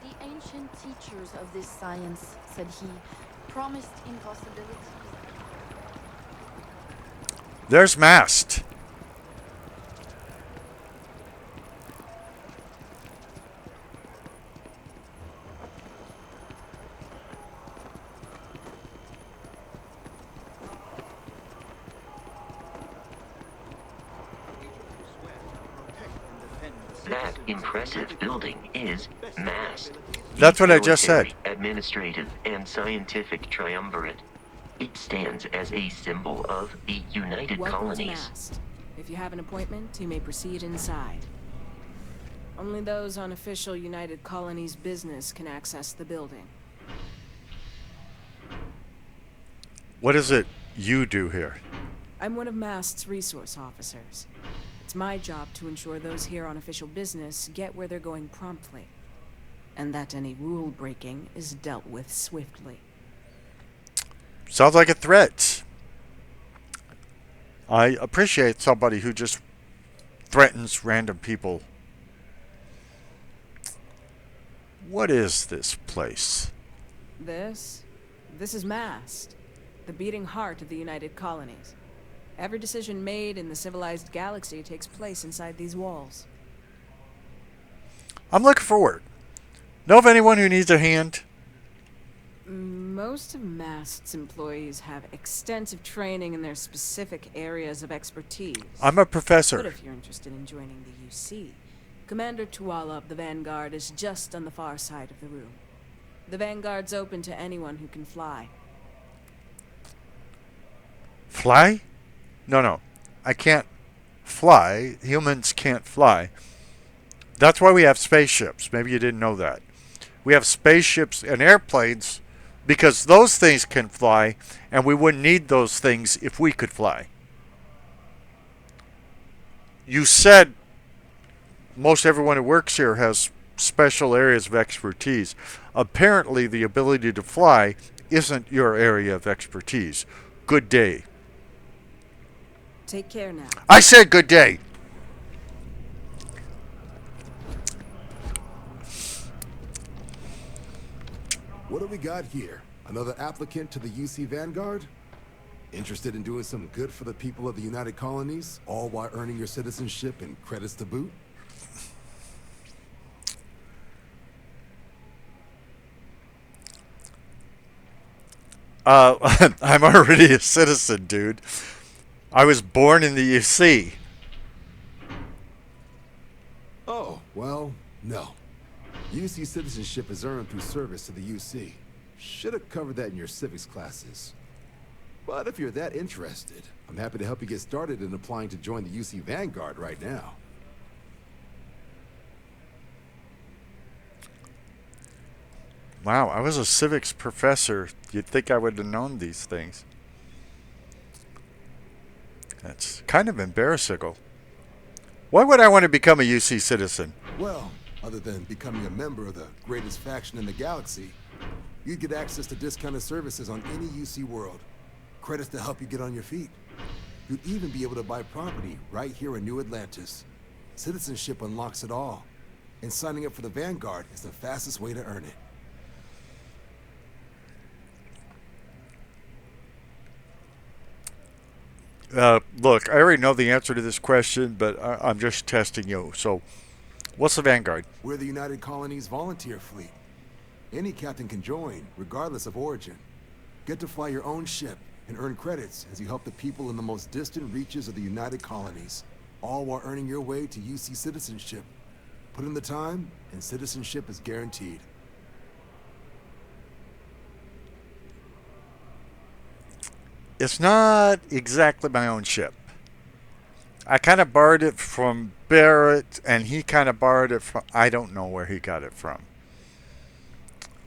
The ancient teachers of this science, said he, promised impossibilities. There's Mast. That impressive building is Mast. That's what I just said. Administrative and scientific triumvirate. It stands as a symbol of the United Welcome Colonies. To Mast. If you have an appointment, you may proceed inside. Only those on official United Colonies business can access the building. What is it you do here? I'm one of Mast's resource officers. It's my job to ensure those here on official business get where they're going promptly, and that any rule breaking is dealt with swiftly. Sounds like a threat. I appreciate somebody who just threatens random people. What is this place? This is Mast, the beating heart of the United Colonies. Every decision made in the civilized galaxy takes place inside these walls. I'm looking for work. Know of anyone who needs a hand? Most of Mast's employees have extensive training in their specific areas of expertise. I'm a professor. But if you're interested in joining the UC, Commander Tuala of the Vanguard is just on the far side of the room. The Vanguard's open to anyone who can fly. Fly? No. I can't fly. Humans can't fly. That's why we have spaceships. Maybe you didn't know that. We have spaceships and airplanes because those things can fly, and we wouldn't need those things if we could fly. You said most everyone who works here has special areas of expertise. Apparently, the ability to fly isn't your area of expertise. Good day. Take care now. I said good day. What do we got here? Another applicant to the UC Vanguard? Interested in doing some good for the people of the United Colonies, all while earning your citizenship and credits to boot? I'm already a citizen, dude. I was born in the UC. Oh, well, no. UC citizenship is earned through service to the UC. Should have covered that in your civics classes. But if you're that interested, I'm happy to help you get started in applying to join the UC Vanguard right now. Wow, I was a civics professor. You'd think I would have known these things. That's kind of embarrassing. Why would I want to become a UC citizen? Well, other than becoming a member of the greatest faction in the galaxy, you'd get access to discounted services on any UC world. Credits to help you get on your feet. You'd even be able to buy property right here in New Atlantis. Citizenship unlocks it all. And signing up for the Vanguard is the fastest way to earn it. Look, I already know the answer to this question, but I'm just testing you. So, what's the Vanguard? We're the United Colonies volunteer fleet. Any captain can join, regardless of origin. Get to fly your own ship and earn credits as you help the people in the most distant reaches of the United Colonies, all while earning your way to UC citizenship. Put in the time, and citizenship is guaranteed. It's not exactly my own ship. I kind of borrowed it from Barrett, and he kind of borrowed it from... I don't know where he got it from.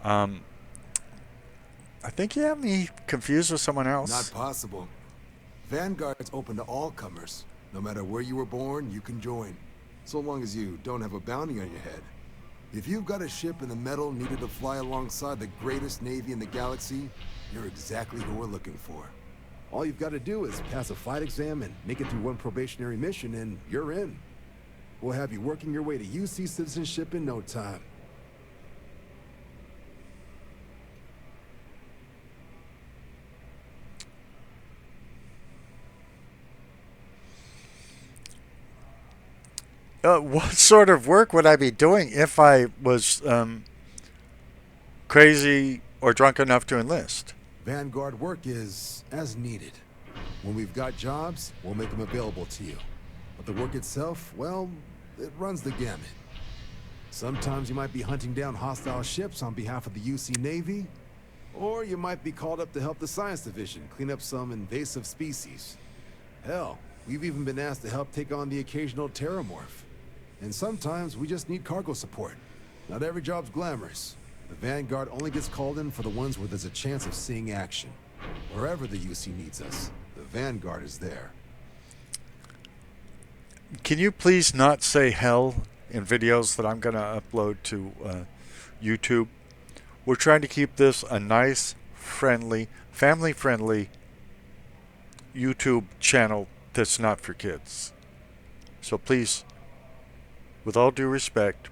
I think you have me confused with someone else. Not possible. Vanguard's open to all comers. No matter where you were born, you can join. So long as you don't have a bounty on your head. If you've got a ship in the metal needed to fly alongside the greatest navy in the galaxy, you're exactly who we're looking for. All you've got to do is pass a flight exam and make it through one probationary mission, and you're in. We'll have you working your way to UC citizenship in no time. What sort of work would I be doing if I was crazy or drunk enough to enlist? Vanguard work is as needed. When we've got jobs, we'll make them available to you. But the work itself, well, it runs the gamut. Sometimes you might be hunting down hostile ships on behalf of the UC Navy, or you might be called up to help the Science Division clean up some invasive species. Hell, we've even been asked to help take on the occasional terramorph. And sometimes we just need cargo support. Not every job's glamorous. The Vanguard only gets called in for the ones where there's a chance of seeing action. Wherever the UC needs us, the Vanguard is there. Can you please not say hell in videos that I'm going to upload to YouTube? We're trying to keep this a nice, friendly, family-friendly YouTube channel that's not for kids. So please, with all due respect,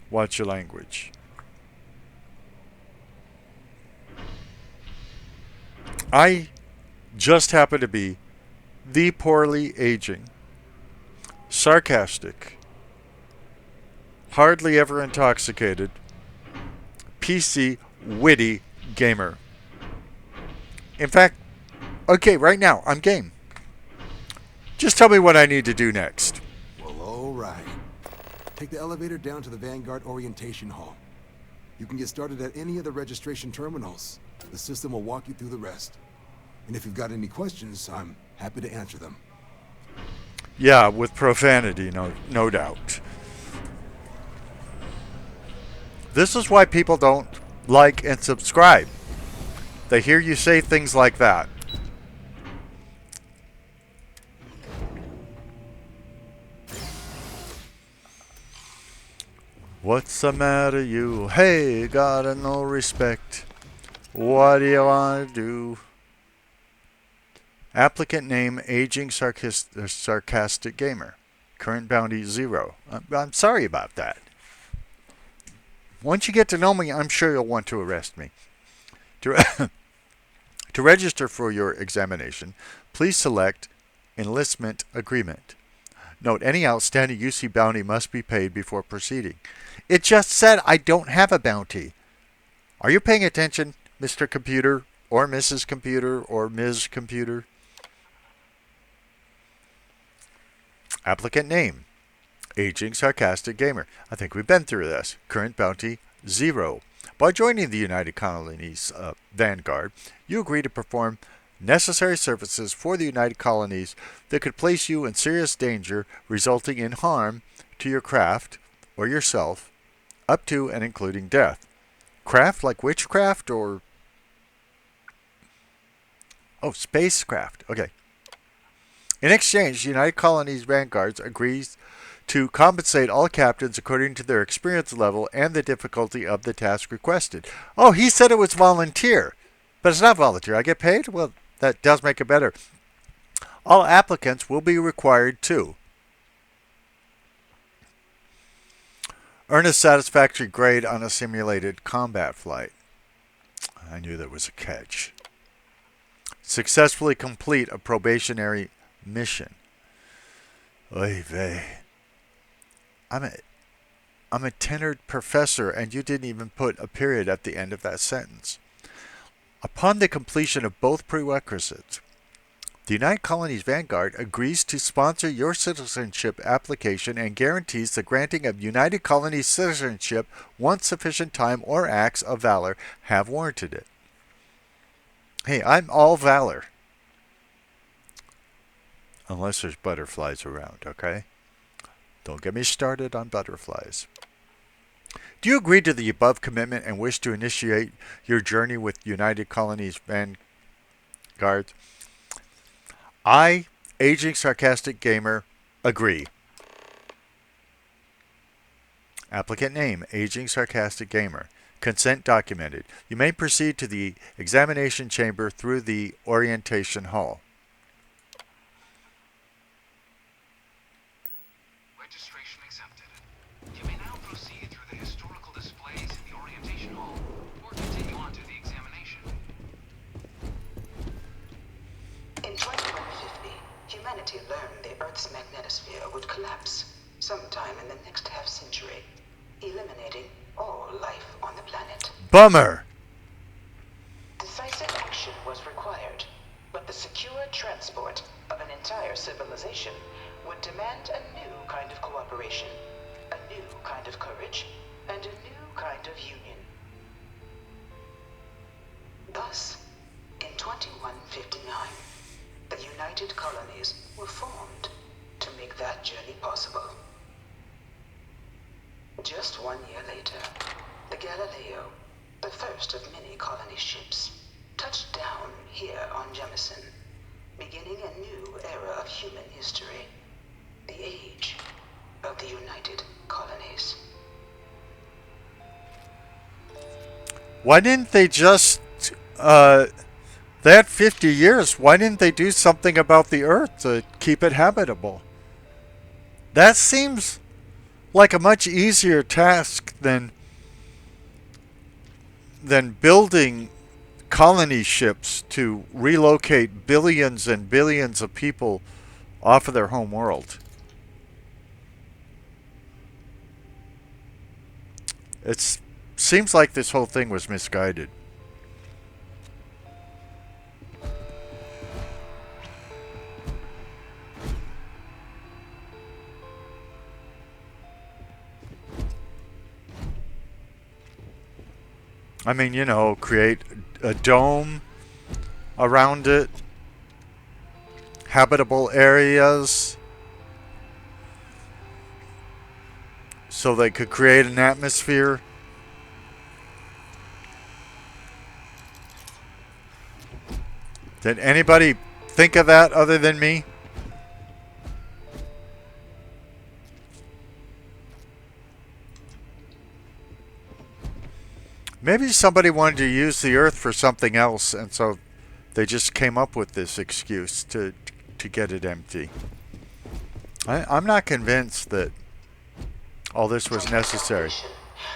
watch your language. I just happen to be the poorly aging, sarcastic, hardly ever intoxicated, PC, witty gamer. In fact, okay, right now, I'm game. Just tell me what I need to do next. Well, all right. Take the elevator down to the Vanguard Orientation Hall. You can get started at any of the registration terminals. The system will walk you through the rest. And if you've got any questions, I'm happy to answer them. Yeah, with profanity, no doubt. This is why people don't like and subscribe. They hear you say things like that. What's the matter, you? Hey, got no respect. What do you want to do? Applicant name, aging sarcastic gamer. Current bounty 0. I'm sorry about that. Once you get to know me, I'm sure you'll want to arrest me. To register for your examination, please select Enlistment Agreement. Note, any outstanding UC bounty must be paid before proceeding. It just said I don't have a bounty. Are you paying attention, Mr. Computer, or Mrs. Computer, or Ms. Computer? Applicant name, Aging Sarcastic Gamer. I think we've been through this. Current bounty, 0. By joining the United Colonies Vanguard, you agree to perform necessary services for the United Colonies that could place you in serious danger, resulting in harm to your craft or yourself, up to and including death. Craft like witchcraft or... Oh, spacecraft. Okay. In exchange, the United Colonies Vanguards agrees to compensate all captains according to their experience level and the difficulty of the task requested. Oh, he said it was volunteer. But it's not volunteer. I get paid? Well, that does make it better. All applicants will be required to earn a satisfactory grade on a simulated combat flight. I knew there was a catch. Successfully complete a probationary mission. Oy vey. I'm a tenured professor, and you didn't even put a period at the end of that sentence. Upon the completion of both prerequisites, the United Colonies Vanguard agrees to sponsor your citizenship application and guarantees the granting of United Colonies citizenship once sufficient time or acts of valor have warranted it. Hey, I'm all valor. Unless there's butterflies around, okay? Don't get me started on butterflies. Do you agree to the above commitment and wish to initiate your journey with United Colonies Vanguard? I, Aging Sarcastic Gamer, agree. Applicant name, Aging Sarcastic Gamer. Consent documented. You may proceed to the examination chamber through the orientation hall. Registration accepted. You may now proceed through the historical displays in the orientation hall, or continue on to the examination. In 2150, humanity learned the Earth's magnetosphere would collapse sometime in the next half-century, eliminating all life on the planet. Bummer! Decisive action was required, but the secure transport of an entire civilization would demand a new kind of cooperation, a new kind of courage, and a new kind of union. Thus, in 2159, the United Colonies were formed to make that journey possible. Just 1 year later, the Galileo, the first of many colony ships, touched down here on Jemison, beginning a new era of human history, the age of the United Colonies. Why didn't they just, they had 50 years, why didn't they do something about the Earth to keep it habitable? That seems like a much easier task than building colony ships to relocate billions and billions of people off of their home world. It seems like this whole thing was misguided. I mean, you know, create a dome around it, habitable areas, so they could create an atmosphere. Did anybody think of that other than me? Maybe somebody wanted to use the Earth for something else, and so they just came up with this excuse to get it empty. I'm not convinced that all this was necessary.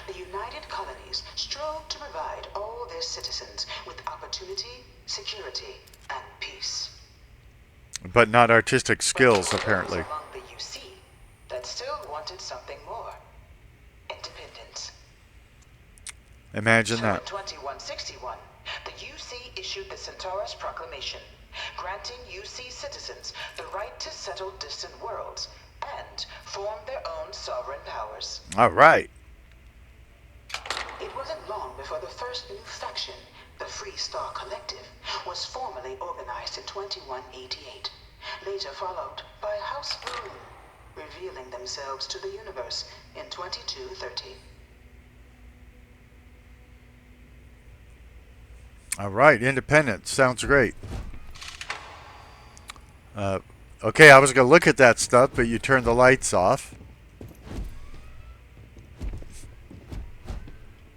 The United Colonies strove to provide all their citizens with opportunity, security, and peace. But not artistic skills, apparently. Among the UC that still wanted something more. Independence. Imagine So that. in 2161, the UC issued the Centaurus Proclamation, granting UC citizens the right to settle distant worlds and form their own sovereign powers. All right. It wasn't long before the first new faction, the Free Star Collective, was formally organized in 2188, later followed by House Vroom, revealing themselves to the universe in 2230. All right, independence. Sounds great. Okay, I was going to look at that stuff, but you turned the lights off.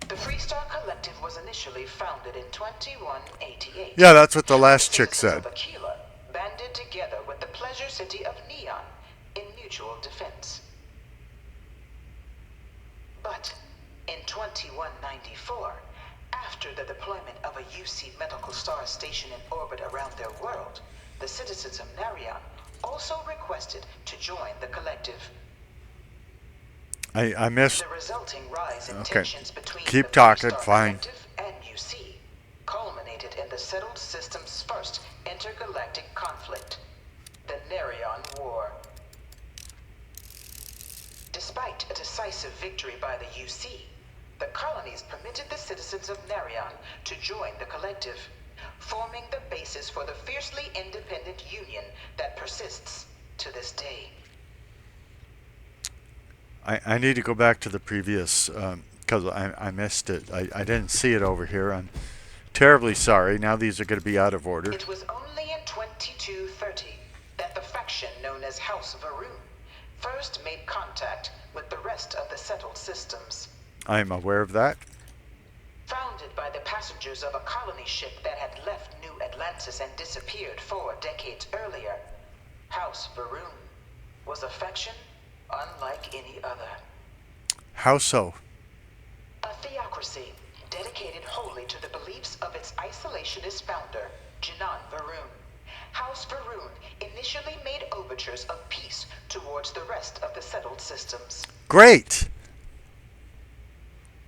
The Free Star Collective was initially founded in 2188. Yeah, that's what the last chick said. The Aquila banded together with the pleasure city of Neon in mutual defense. But in 2194, after the deployment of a UC medical star station in orbit around their world, the citizens of Narion also requested to join the collective. I missed. The resulting rise in Okay. tensions between Keep the talking, Free Star fine. Collective and UC culminated in the settled system's first intergalactic conflict, the Narion War. Despite a decisive victory by the UC, the colonies permitted the citizens of Narion to join the collective, forming the basis for the fiercely independent union that persists to this day. I need to go back to the previous, because I missed it. I didn't see it over here. I'm terribly sorry. Now these are going to be out of order. It was only in 2230 that the faction known as House Varun first made contact with the rest of the settled systems. I'm aware of that. Founded by the passengers of a colony ship that had left New Atlantis and disappeared 4 decades earlier, House Varun was a faction unlike any other. How so? A theocracy dedicated wholly to the beliefs of its isolationist founder, Jinan Varun. House Varun initially made overtures of peace towards the rest of the settled systems. Great!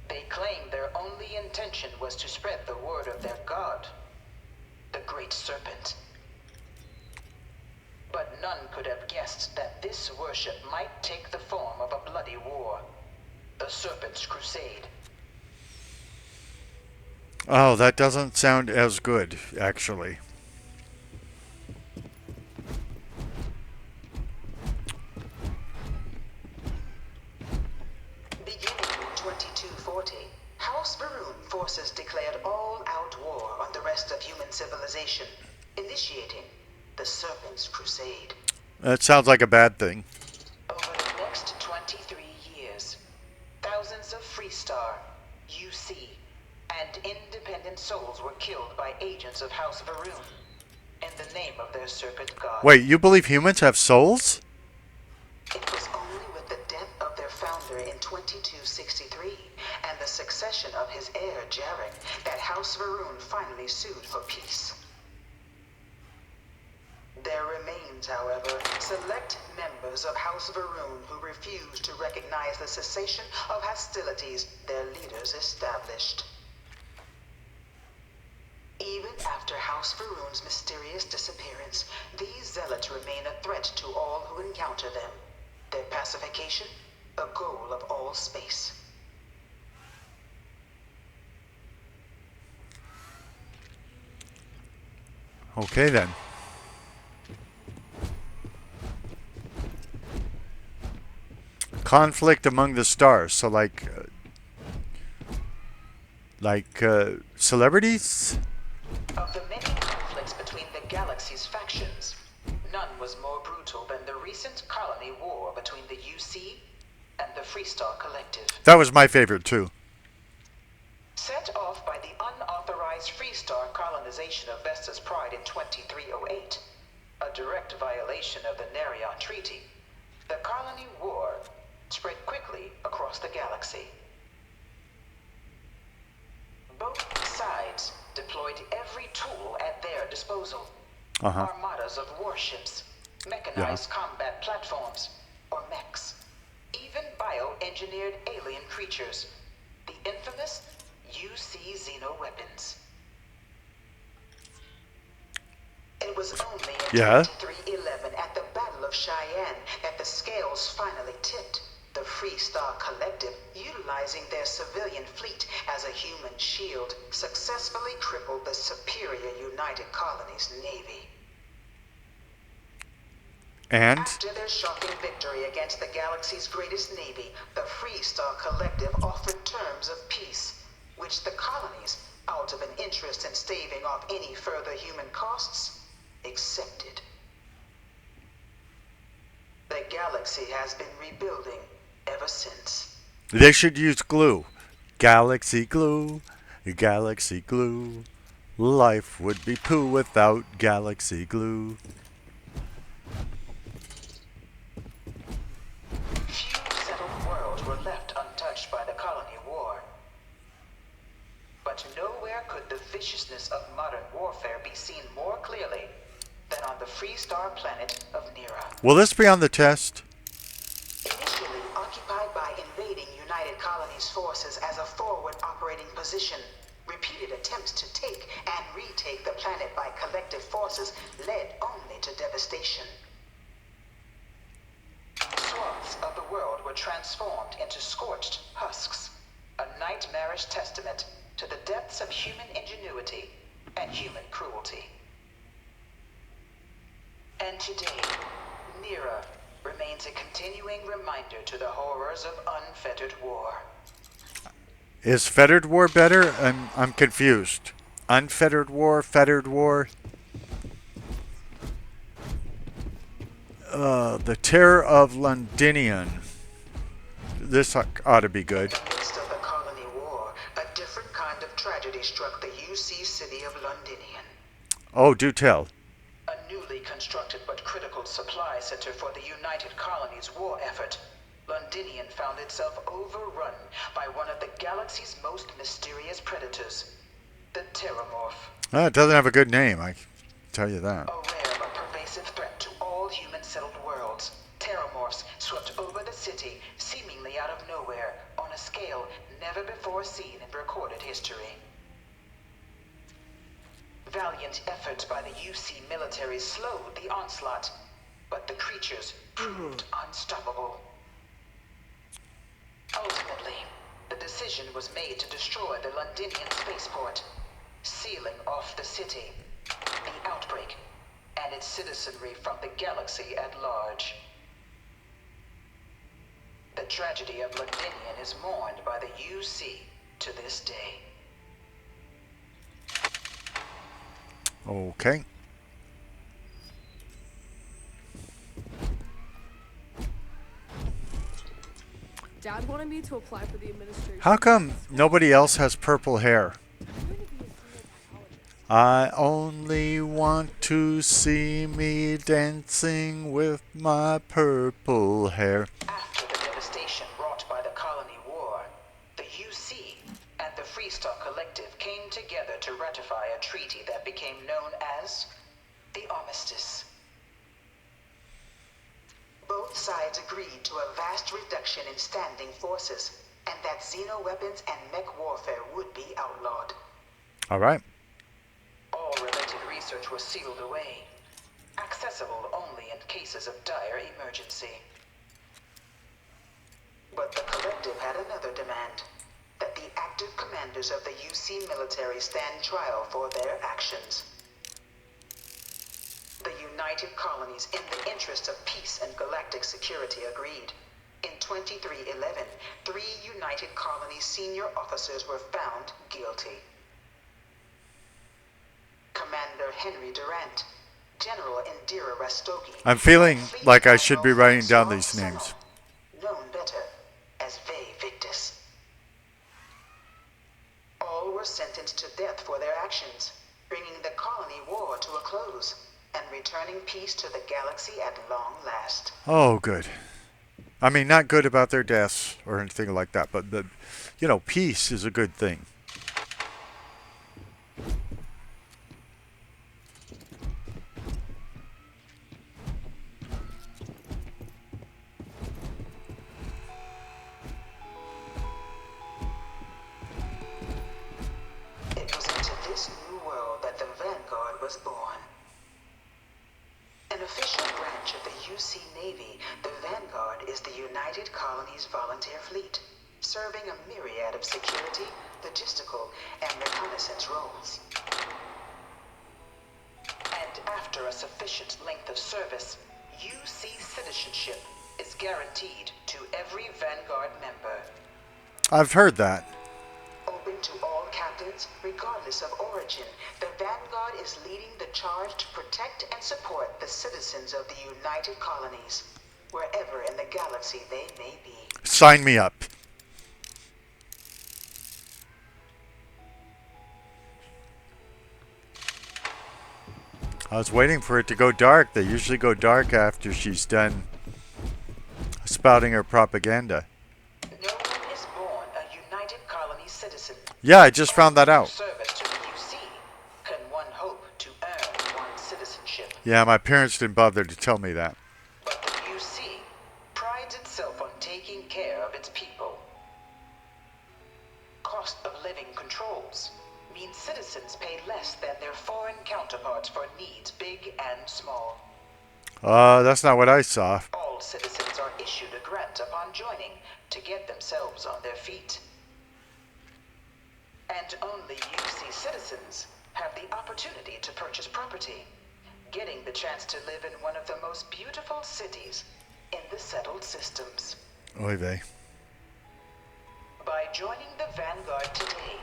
They claimed their only intention was to spread the word of their god, the Great Serpent. But none could have guessed that this worship might take the form of a bloody war, the Serpent's Crusade. Oh, that doesn't sound as good, actually. Beginning in 2240, House Varun forces declared all-out war on the rest of human civilization, initiating the Serpent's Crusade. That sounds like a bad thing. Over the next 23 years, thousands of Freestar, UC, and independent souls were killed by agents of House Varun in the name of their serpent god. Wait, you believe humans have souls? It was only with the death of their founder in 2263 and the succession of his heir Jarek that House Varun finally sued for peace. There remains, however, select members of House Varun who refuse to recognize the cessation of hostilities their leaders established. Even after House Varun's mysterious disappearance, these zealots remain a threat to all who encounter them. Their pacification, a goal of all space. Okay then. Conflict among the stars. So like celebrities? Of the many conflicts between the galaxy's factions, none was more brutal than the recent colony war between the UC and the Freestar Collective. That was my favorite too. Set off by the unauthorized Freestar colonization of Vesta's Pride in 2308, a direct violation of the Narion Treaty, the colony war spread quickly across the galaxy. Both sides deployed every tool at their disposal. Uh-huh. Armadas of warships, mechanized combat platforms, or mechs. Even bioengineered alien creatures. The infamous UC xenoweapons. It was only in 2311 at the Battle of Cheyenne that the scales finally tipped. The Freestar Collective, utilizing their civilian fleet as a human shield, successfully crippled the superior United Colonies Navy. And? After their shocking victory against the galaxy's greatest navy, the Freestar Collective offered terms of peace, which the colonies, out of an interest in staving off any further human costs, accepted. The galaxy has been rebuilding ever since. They should use glue. Galaxy glue. Galaxy glue. Life would be poo without galaxy glue. Few settled worlds were left untouched by the colony war. But nowhere could the viciousness of modern warfare be seen more clearly than on the Freestar planet of Nera. Will this be on the test? Initially occupied by invading United Colonies forces as a forward operating position, repeated attempts to take and retake the planet by collective forces led only to devastation. Swaths of the world were transformed into scorched husks, a nightmarish testament to the depths of human ingenuity and human cruelty. And today, Nera remains a continuing reminder to the horrors of unfettered war. Is fettered war better? I'm confused. Unfettered war, fettered war. The Terror of Londinian. This ought to be good. In the midst of the colony war, a different kind of tragedy struck the UC city of Londinian. Oh, do tell. A newly constructed but critical supply center for the United Colonies war effort, Londinian found itself overrun by one of the galaxy's most mysterious predators, the Terramorph. It doesn't have a good name, I can tell you that. A rare but pervasive threat to all human-settled worlds, Terramorphs swept over the city, seemingly out of nowhere, on a scale never before seen in recorded history. Valiant efforts by the UC military slowed the onslaught, but the creatures proved unstoppable. Ultimately, the decision was made to destroy the Londinian spaceport, sealing off the city, the outbreak, and its citizenry from the galaxy at large. The tragedy of Londinian is mourned by the UC to this day. Okay. Dad wanted me to apply for the administration. How come nobody else has purple hair? I only want to see me dancing with my purple hair. After the devastation wrought by the colony war, the UC and the Freestar Collective came together to ratify a treaty that became known as the Armistice. Both sides agreed to a vast reduction in standing forces, and that xenoweapons and mech warfare would be outlawed. All right. All related research was sealed away, accessible only in cases of dire emergency. But the Collective had another demand, that the active commanders of the UC military stand trial for their actions. The United Colonies, in the interest of peace and galactic security, agreed. In 2311, 3 United Colonies senior officers were found guilty. Commander Henry Durant, General Indira Rastogi. I'm feeling like I should be writing down these names. Known better as Ve Victus. All were sentenced to death for their actions, bringing the colony war to a close and returning peace to the galaxy at long last. Oh, good. I mean, not good about their deaths or anything like that, but peace is a good thing. was born. An official branch of the UC Navy, the Vanguard is the United Colonies Volunteer Fleet, serving a myriad of security, logistical, and reconnaissance roles. And after a sufficient length of service, UC citizenship is guaranteed to every Vanguard member. I've heard that. Open to all captains, regardless of origin, the Vanguard is leading the charge to protect and support the citizens of the United Colonies, wherever in the galaxy they may be. Sign me up. I was waiting for it to go dark. They usually go dark after she's done spouting her propaganda. No one is born a United Colonies citizen. Yeah, I just found that out. Service to the UC can one hope to earn one's citizenship. Yeah, my parents didn't bother to tell me that. But the UC prides itself on taking care of its people. Cost of living controls means citizens pay less than their foreign counterparts for needs big and small. That's not what I saw. All citizens are issued a grant upon joining to get themselves on their feet. And only UC citizens have the opportunity to purchase property, getting the chance to live in one of the most beautiful cities in the settled systems. Oy vey. By joining the Vanguard today,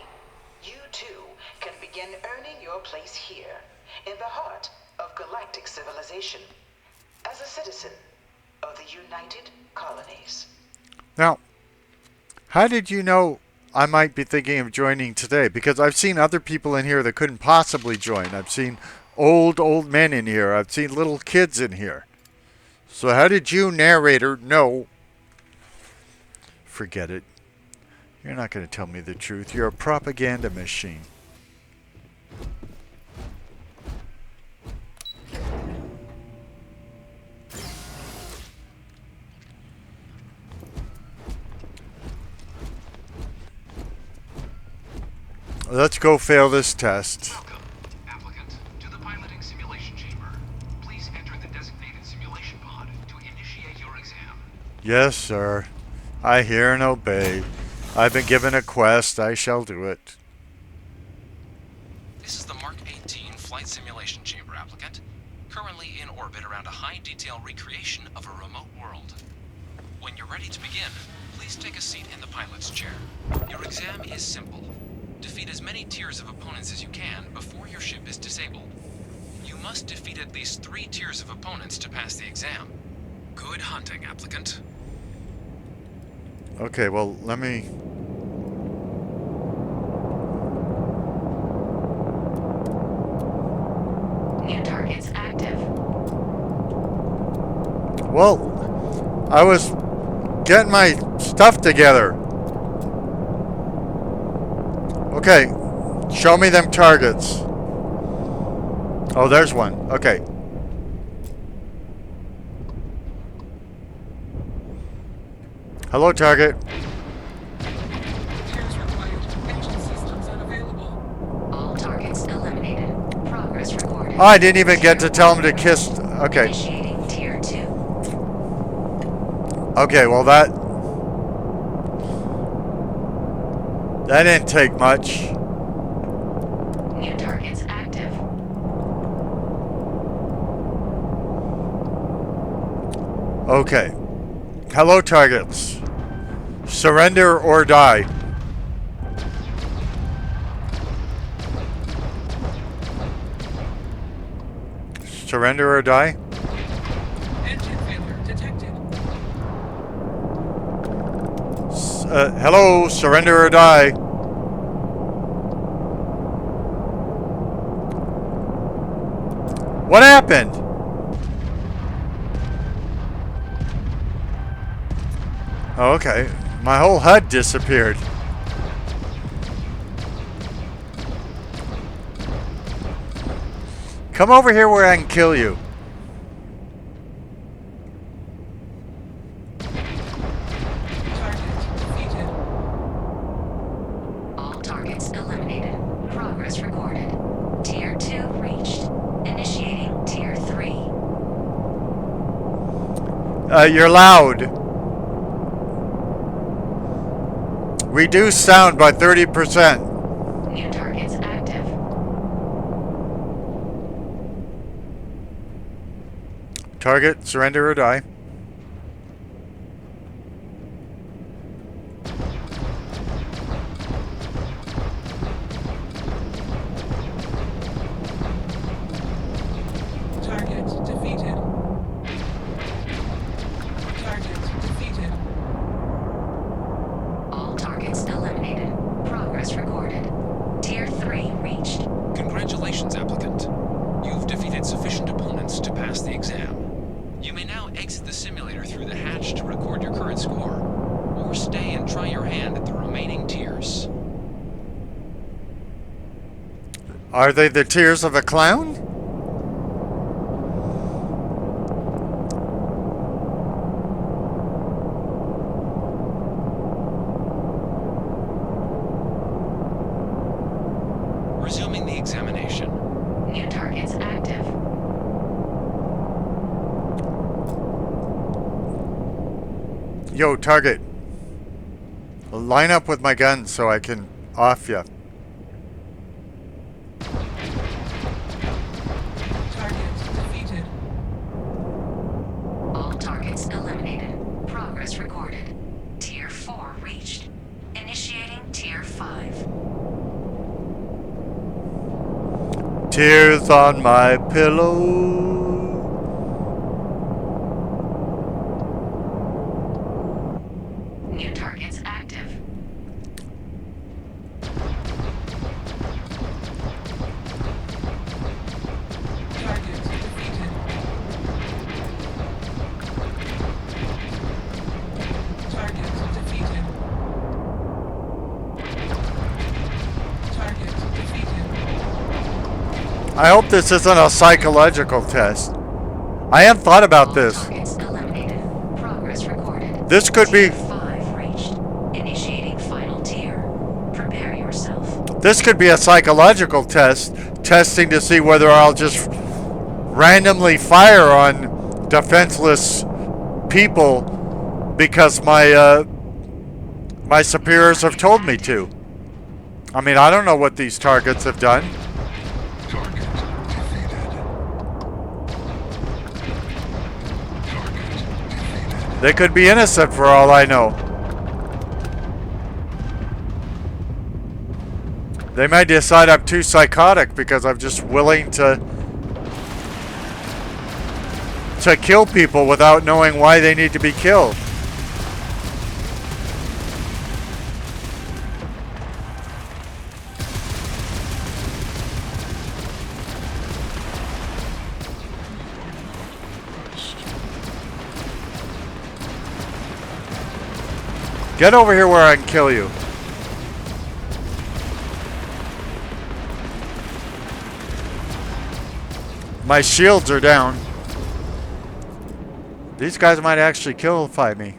you too can begin earning your place here, in the heart of galactic civilization, as a citizen of the United Colonies. Now, how did you know I might be thinking of joining today? Because I've seen other people in here that couldn't possibly join. I've seen old men in here. I've seen little kids in here. So how did you, narrator, know? Forget it. You're not going to tell me the truth. You're a propaganda machine. Let's go fail this test. Welcome, applicant, to the piloting simulation chamber. Please enter the designated simulation pod to initiate your exam. Yes, sir. I hear and obey. I've been given a quest. I shall do it. This is the Mark 18 flight simulation chamber, applicant. Currently in orbit around a high-detail recreation of a remote world. When you're ready to begin, please take a seat in the pilot's chair. Your exam is simple. Defeat as many tiers of opponents as you can before your ship is disabled. You must defeat at least 3 tiers of opponents to pass the exam. Good hunting, applicant. Okay, well, let me... New targets active. Well, I was getting my stuff together. Okay, show me them targets. Oh, there's one. Okay. Hello, target. All targets eliminated. Progress recorded. Oh, I didn't even get to tell him to kiss. Okay. Initiating tier 2. Okay, well that didn't take much. New targets active. Okay. Hello, targets. Surrender or die. Surrender or die? Engine failure detected. Hello, surrender or die. What happened? Oh, okay. My whole HUD disappeared. Come over here where I can kill you. All targets eliminated. Progress recorded. Tier 2 reached. You're loud. Reduce sound by 30%. New targets active. Target, surrender or die. Target defeated. Target defeated. All targets eliminated. Progress recorded. Tier 3 reached. Congratulations, applicant. You've defeated sufficient opponents to pass the exam. You may now exit the simulator through the hatch to record your current score, or stay and try your hand at the remaining tiers. Are they the tears of a clown? Resuming the examination. New targets active. Yo, target. Line up with my gun so I can off ya. Target defeated. All targets eliminated. Progress recorded. Tier 4 reached. Initiating Tier 5. Tears on my pillow. New targets active. Target defeated. Target defeated. Target defeated. I hope this isn't a psychological test. I haven't thought about this. Targets eliminated. Progress recorded. This could be... Tier 5 reached. Initiating final tier. Prepare yourself. This could be a psychological test, testing to see whether I'll just randomly fire on defenseless people because my my superiors have told me to. I mean, I don't know what these targets have done. They could be innocent for all I know. They might decide I'm too psychotic because I'm just willing to kill people without knowing why they need to be killed. Get over here where I can kill you. My shields are down. These guys might actually killify me.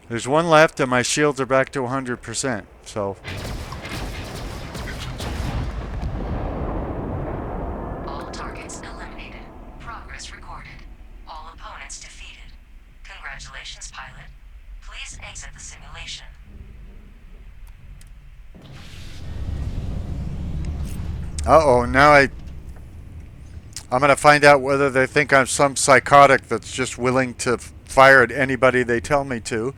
There's one left and my shields are back to 100%, so... All targets eliminated. Progress recorded. All opponents defeated. Congratulations, pilot. Please exit the simulation. Uh-oh, now I'm gonna find out whether they think I'm some psychotic that's just willing to fire at anybody they tell me to,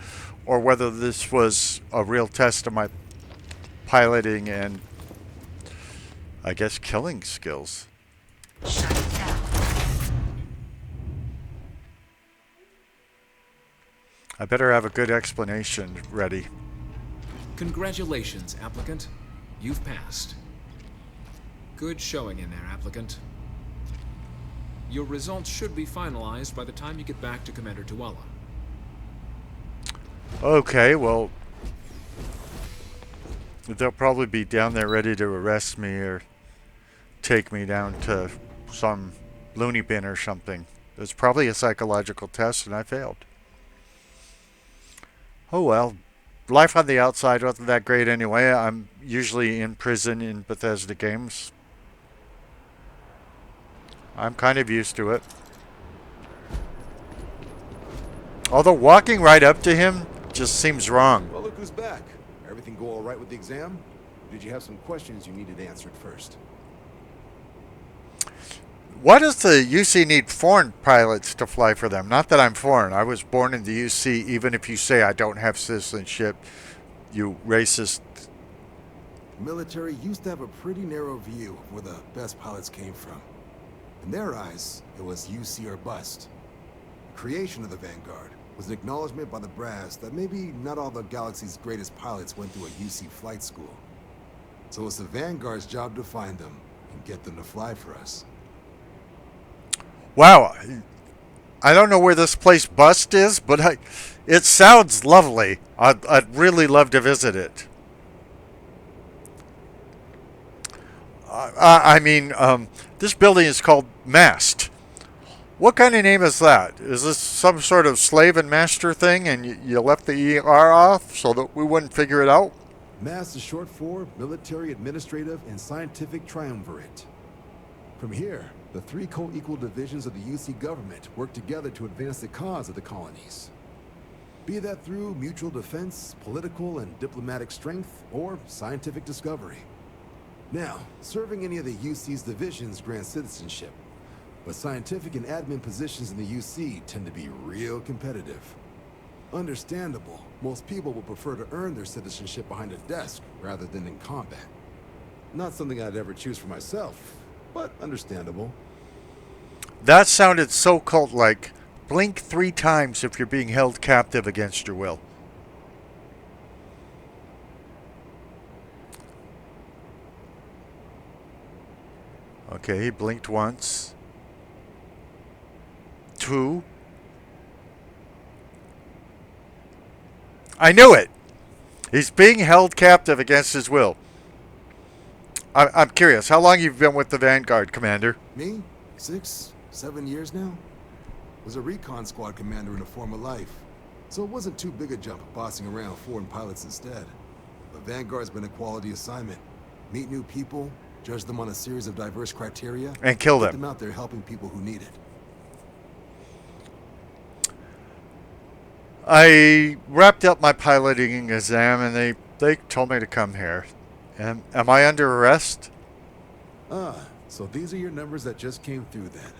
or whether this was a real test of my piloting and, I guess, killing skills. I better have a good explanation ready. Congratulations, applicant. You've passed. Good showing in there, applicant. Your results should be finalized by the time you get back to Commander Tuala. Okay, well, they'll probably be down there ready to arrest me or take me down to some loony bin or something. It's probably a psychological test and I failed. Oh well. life on the outside wasn't that great anyway. I'm usually in prison in Bethesda games. I'm kind of used to it. Although walking right up to him just seems wrong. Well, look who's back. Everything go all right with the exam? Or did you have some questions you needed answered first? Why does the UC need foreign pilots to fly for them? Not that I'm foreign. I was born in the UC. Even if you say I don't have citizenship, you racist. The military used to have a pretty narrow view of where the best pilots came from. In their eyes, it was UC or bust. The creation of the Vanguard was an acknowledgement by the brass that maybe not all the galaxy's greatest pilots went through a UC flight school. So it's the Vanguard's job to find them and get them to fly for us. Wow. I don't know where this place Bust is, but it sounds lovely. I'd really love to visit it. This building is called Mast. What kind of name is that? Is this some sort of slave and master thing and you left the ER off so that we wouldn't figure it out? MAST is short for Military, Administrative, and Scientific Triumvirate. From here, the three co-equal divisions of the UC government work together to advance the cause of the colonies. Be that through mutual defense, political and diplomatic strength, or scientific discovery. Now, serving any of the UC's divisions grants citizenship, but scientific and admin positions in the UC tend to be real competitive. Understandable, most people will prefer to earn their citizenship behind a desk rather than in combat. Not something I'd ever choose for myself, but understandable. That sounded so cult-like. Blink 3 times if you're being held captive against your will. Okay, he blinked once. 2. I knew it! He's being held captive against his will. I'm curious, how long you've been with the Vanguard, Commander? Me? 6, 7 years now? Was a recon squad commander in a former life, so it wasn't too big a jump bossing around foreign pilots instead. The Vanguard's been a quality assignment. Meet new people, judge them on a series of diverse criteria, and kill get them. Them out there helping people who need it. I wrapped up my piloting exam and they told me to come here. Am I under arrest? Ah, so these are your numbers that just came through then.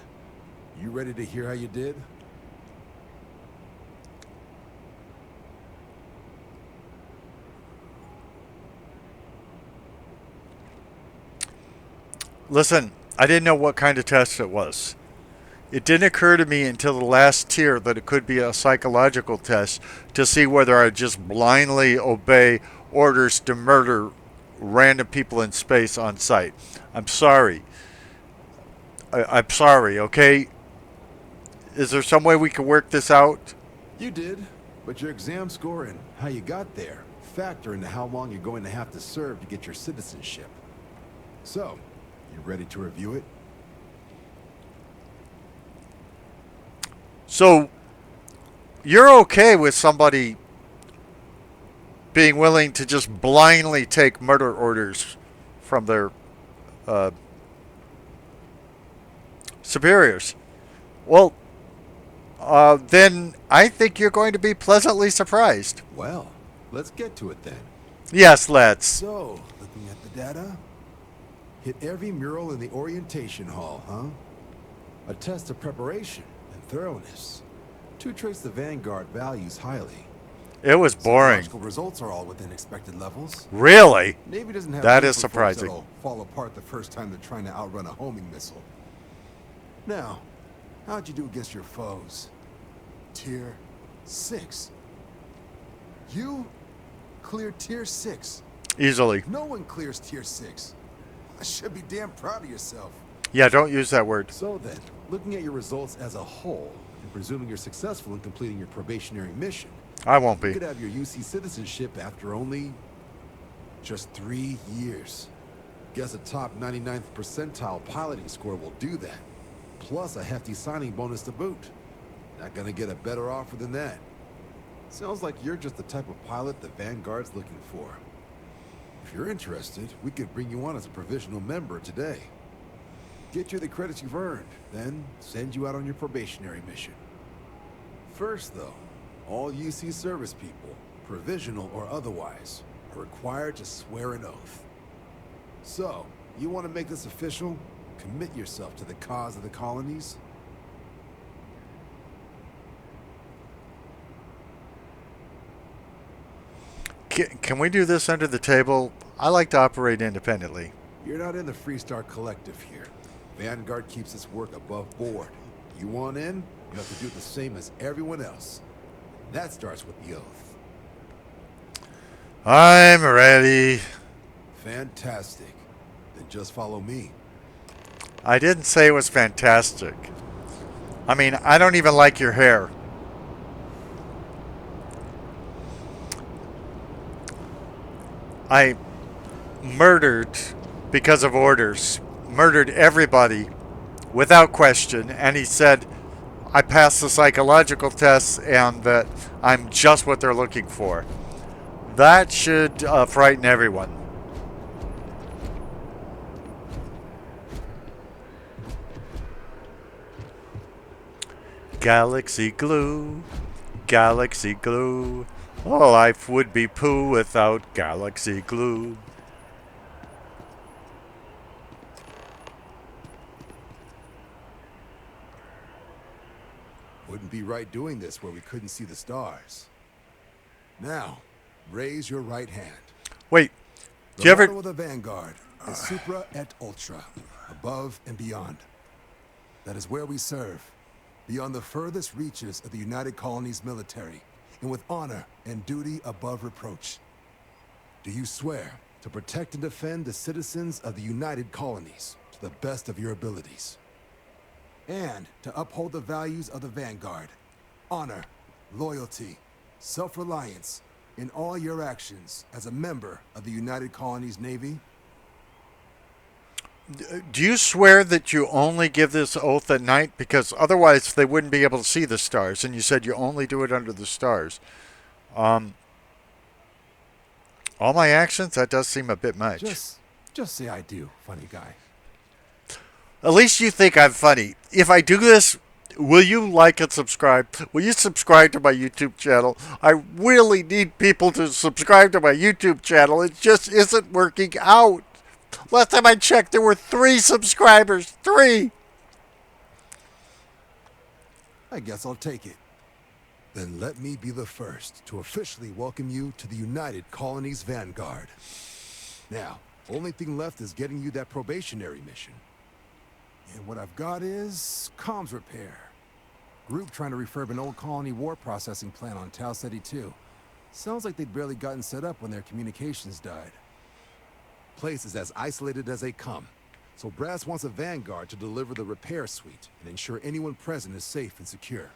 You ready to hear how you did? Listen, I didn't know what kind of test it was. It didn't occur to me until the last tier that it could be a psychological test to see whether I just blindly obey orders to murder random people in space on sight. I'm sorry. I'm sorry, okay? Is there some way we can work this out? You did, but your exam score and how you got there factor into how long you're going to have to serve to get your citizenship. So, you ready to review it? So, you're okay with somebody being willing to just blindly take murder orders from their superiors? Well, then I think you're going to be pleasantly surprised. Well, let's get to it then. Yes, let's. So, looking at the data, hit every mural in the orientation hall, huh? A test of preparation and thoroughness. 2 traits the Vanguard values highly. It was boring. Psychological results are all within expected levels. Really? Navy doesn't have that room is for folks surprising. that'll fall apart the first time they're trying to outrun a homing missile. Now, how'd you do against your foes? Tier 6. You cleared Tier 6. Easily. No one clears Tier 6. I should be damn proud of yourself. Yeah, don't use that word. So then, looking at your results as a whole, and presuming you're successful in completing your probationary mission, I won't be. You could have your UC citizenship after only just 3 years. Guess a top 99th percentile piloting score will do that. Plus a hefty signing bonus to boot. Not gonna get a better offer than that. Sounds like you're just the type of pilot the Vanguard's looking for. If you're interested, we could bring you on as a provisional member today. Get you the credits you've earned, then send you out on your probationary mission. First, though, all UC service people, provisional or otherwise, are required to swear an oath. So, you want to make this official? Commit yourself to the cause of the colonies? Can we do this under the table? I like to operate independently. You're not in the Freestar Collective here. Vanguard keeps its work above board. You want in, you have to do the same as everyone else. That starts with the oath. I'm ready. Fantastic. Then just follow me. I didn't say it was fantastic. I mean, I don't even like your hair. I murdered because of orders. Murdered everybody without question. And he said, I passed the psychological tests and that I'm just what they're looking for. That should frighten everyone. Galaxy glue, galaxy glue. Oh, life would be poo without galaxy glue. Wouldn't be right doing this where we couldn't see the stars. Now, raise your right hand. Wait, do the you ever... motto of the Vanguard is Supra et Ultra, above and beyond. That is where we serve, beyond the furthest reaches of the United Colonies military, and with honor and duty above reproach. Do you swear to protect and defend the citizens of the United Colonies to the best of your abilities? And to uphold the values of the Vanguard, honor, loyalty, self-reliance, in all your actions as a member of the United Colonies Navy? Do you swear that you only give this oath at night? Because otherwise they wouldn't be able to see the stars. And you said you only do it under the stars. All my actions? That does seem a bit much. Just say I do, funny guy. At least you think I'm funny. If I do this, will you like and subscribe? Will you subscribe to my YouTube channel? I really need people to subscribe to my YouTube channel. It just isn't working out. Last time I checked, there were 3 subscribers. 3! I guess I'll take it. Then let me be the first to officially welcome you to the United Colonies Vanguard. Now, only thing left is getting you that probationary mission. And what I've got is comms repair. Group trying to refurb an old colony war processing plant on Tau Ceti 2. Sounds like they'd barely gotten set up when their communications died. Place is as isolated as they come, so Brass wants a Vanguard to deliver the repair suite and ensure anyone present is safe and secure.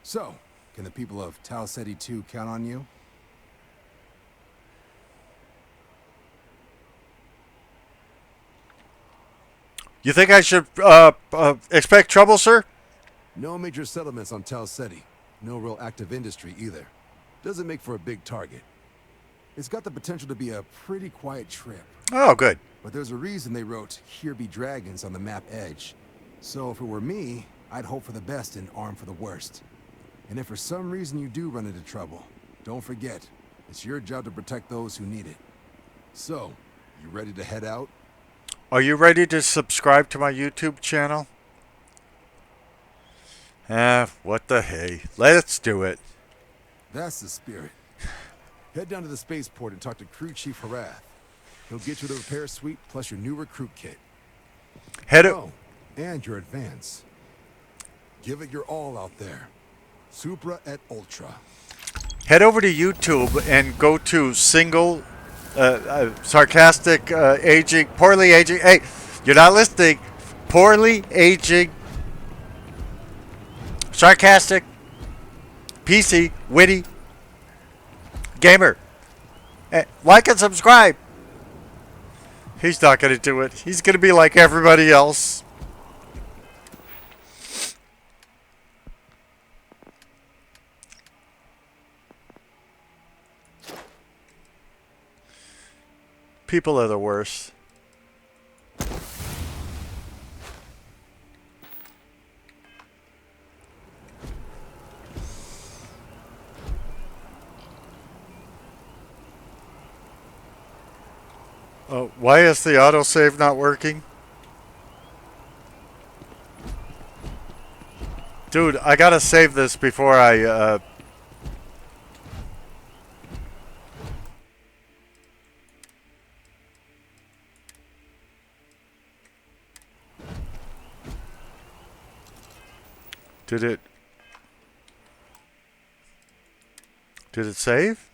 So, can the people of Tau Ceti 2 count on you? You think I should expect trouble, sir? No major settlements on Tau Ceti. No real active industry either. Doesn't make for a big target. It's got the potential to be a pretty quiet trip. Oh, good. But there's a reason they wrote, "Here be dragons" on the map edge. So if it were me, I'd hope for the best and arm for the worst. And if for some reason you do run into trouble, don't forget, it's your job to protect those who need it. So, you ready to head out? Are you ready to subscribe to my YouTube channel? What the hey. Let's do it. That's the spirit. Head down to the spaceport and talk to Crew Chief Harath. He'll get you the repair suite plus your new recruit kit. And your advance. Give it your all out there. Supra et Ultra. Head over to YouTube and go to sarcastic, aging, poorly aging. Hey, you're not listening. Poorly aging, sarcastic, PC, witty, gamer. Like and subscribe. He's not going to do it. He's going to be like everybody else. People are the worst. Oh, why is the autosave not working? Dude, I gotta save this before I, Did it save?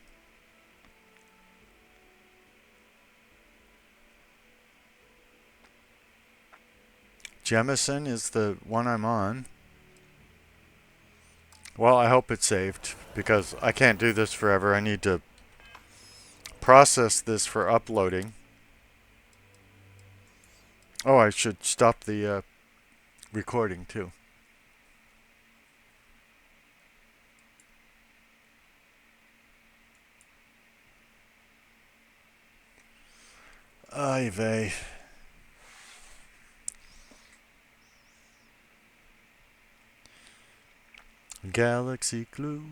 Jemison is the one I'm on. Well, I hope it's saved, because I can't do this forever. I need to process this for uploading. Oh, I should stop the recording too. Ay vey. Galaxy glue.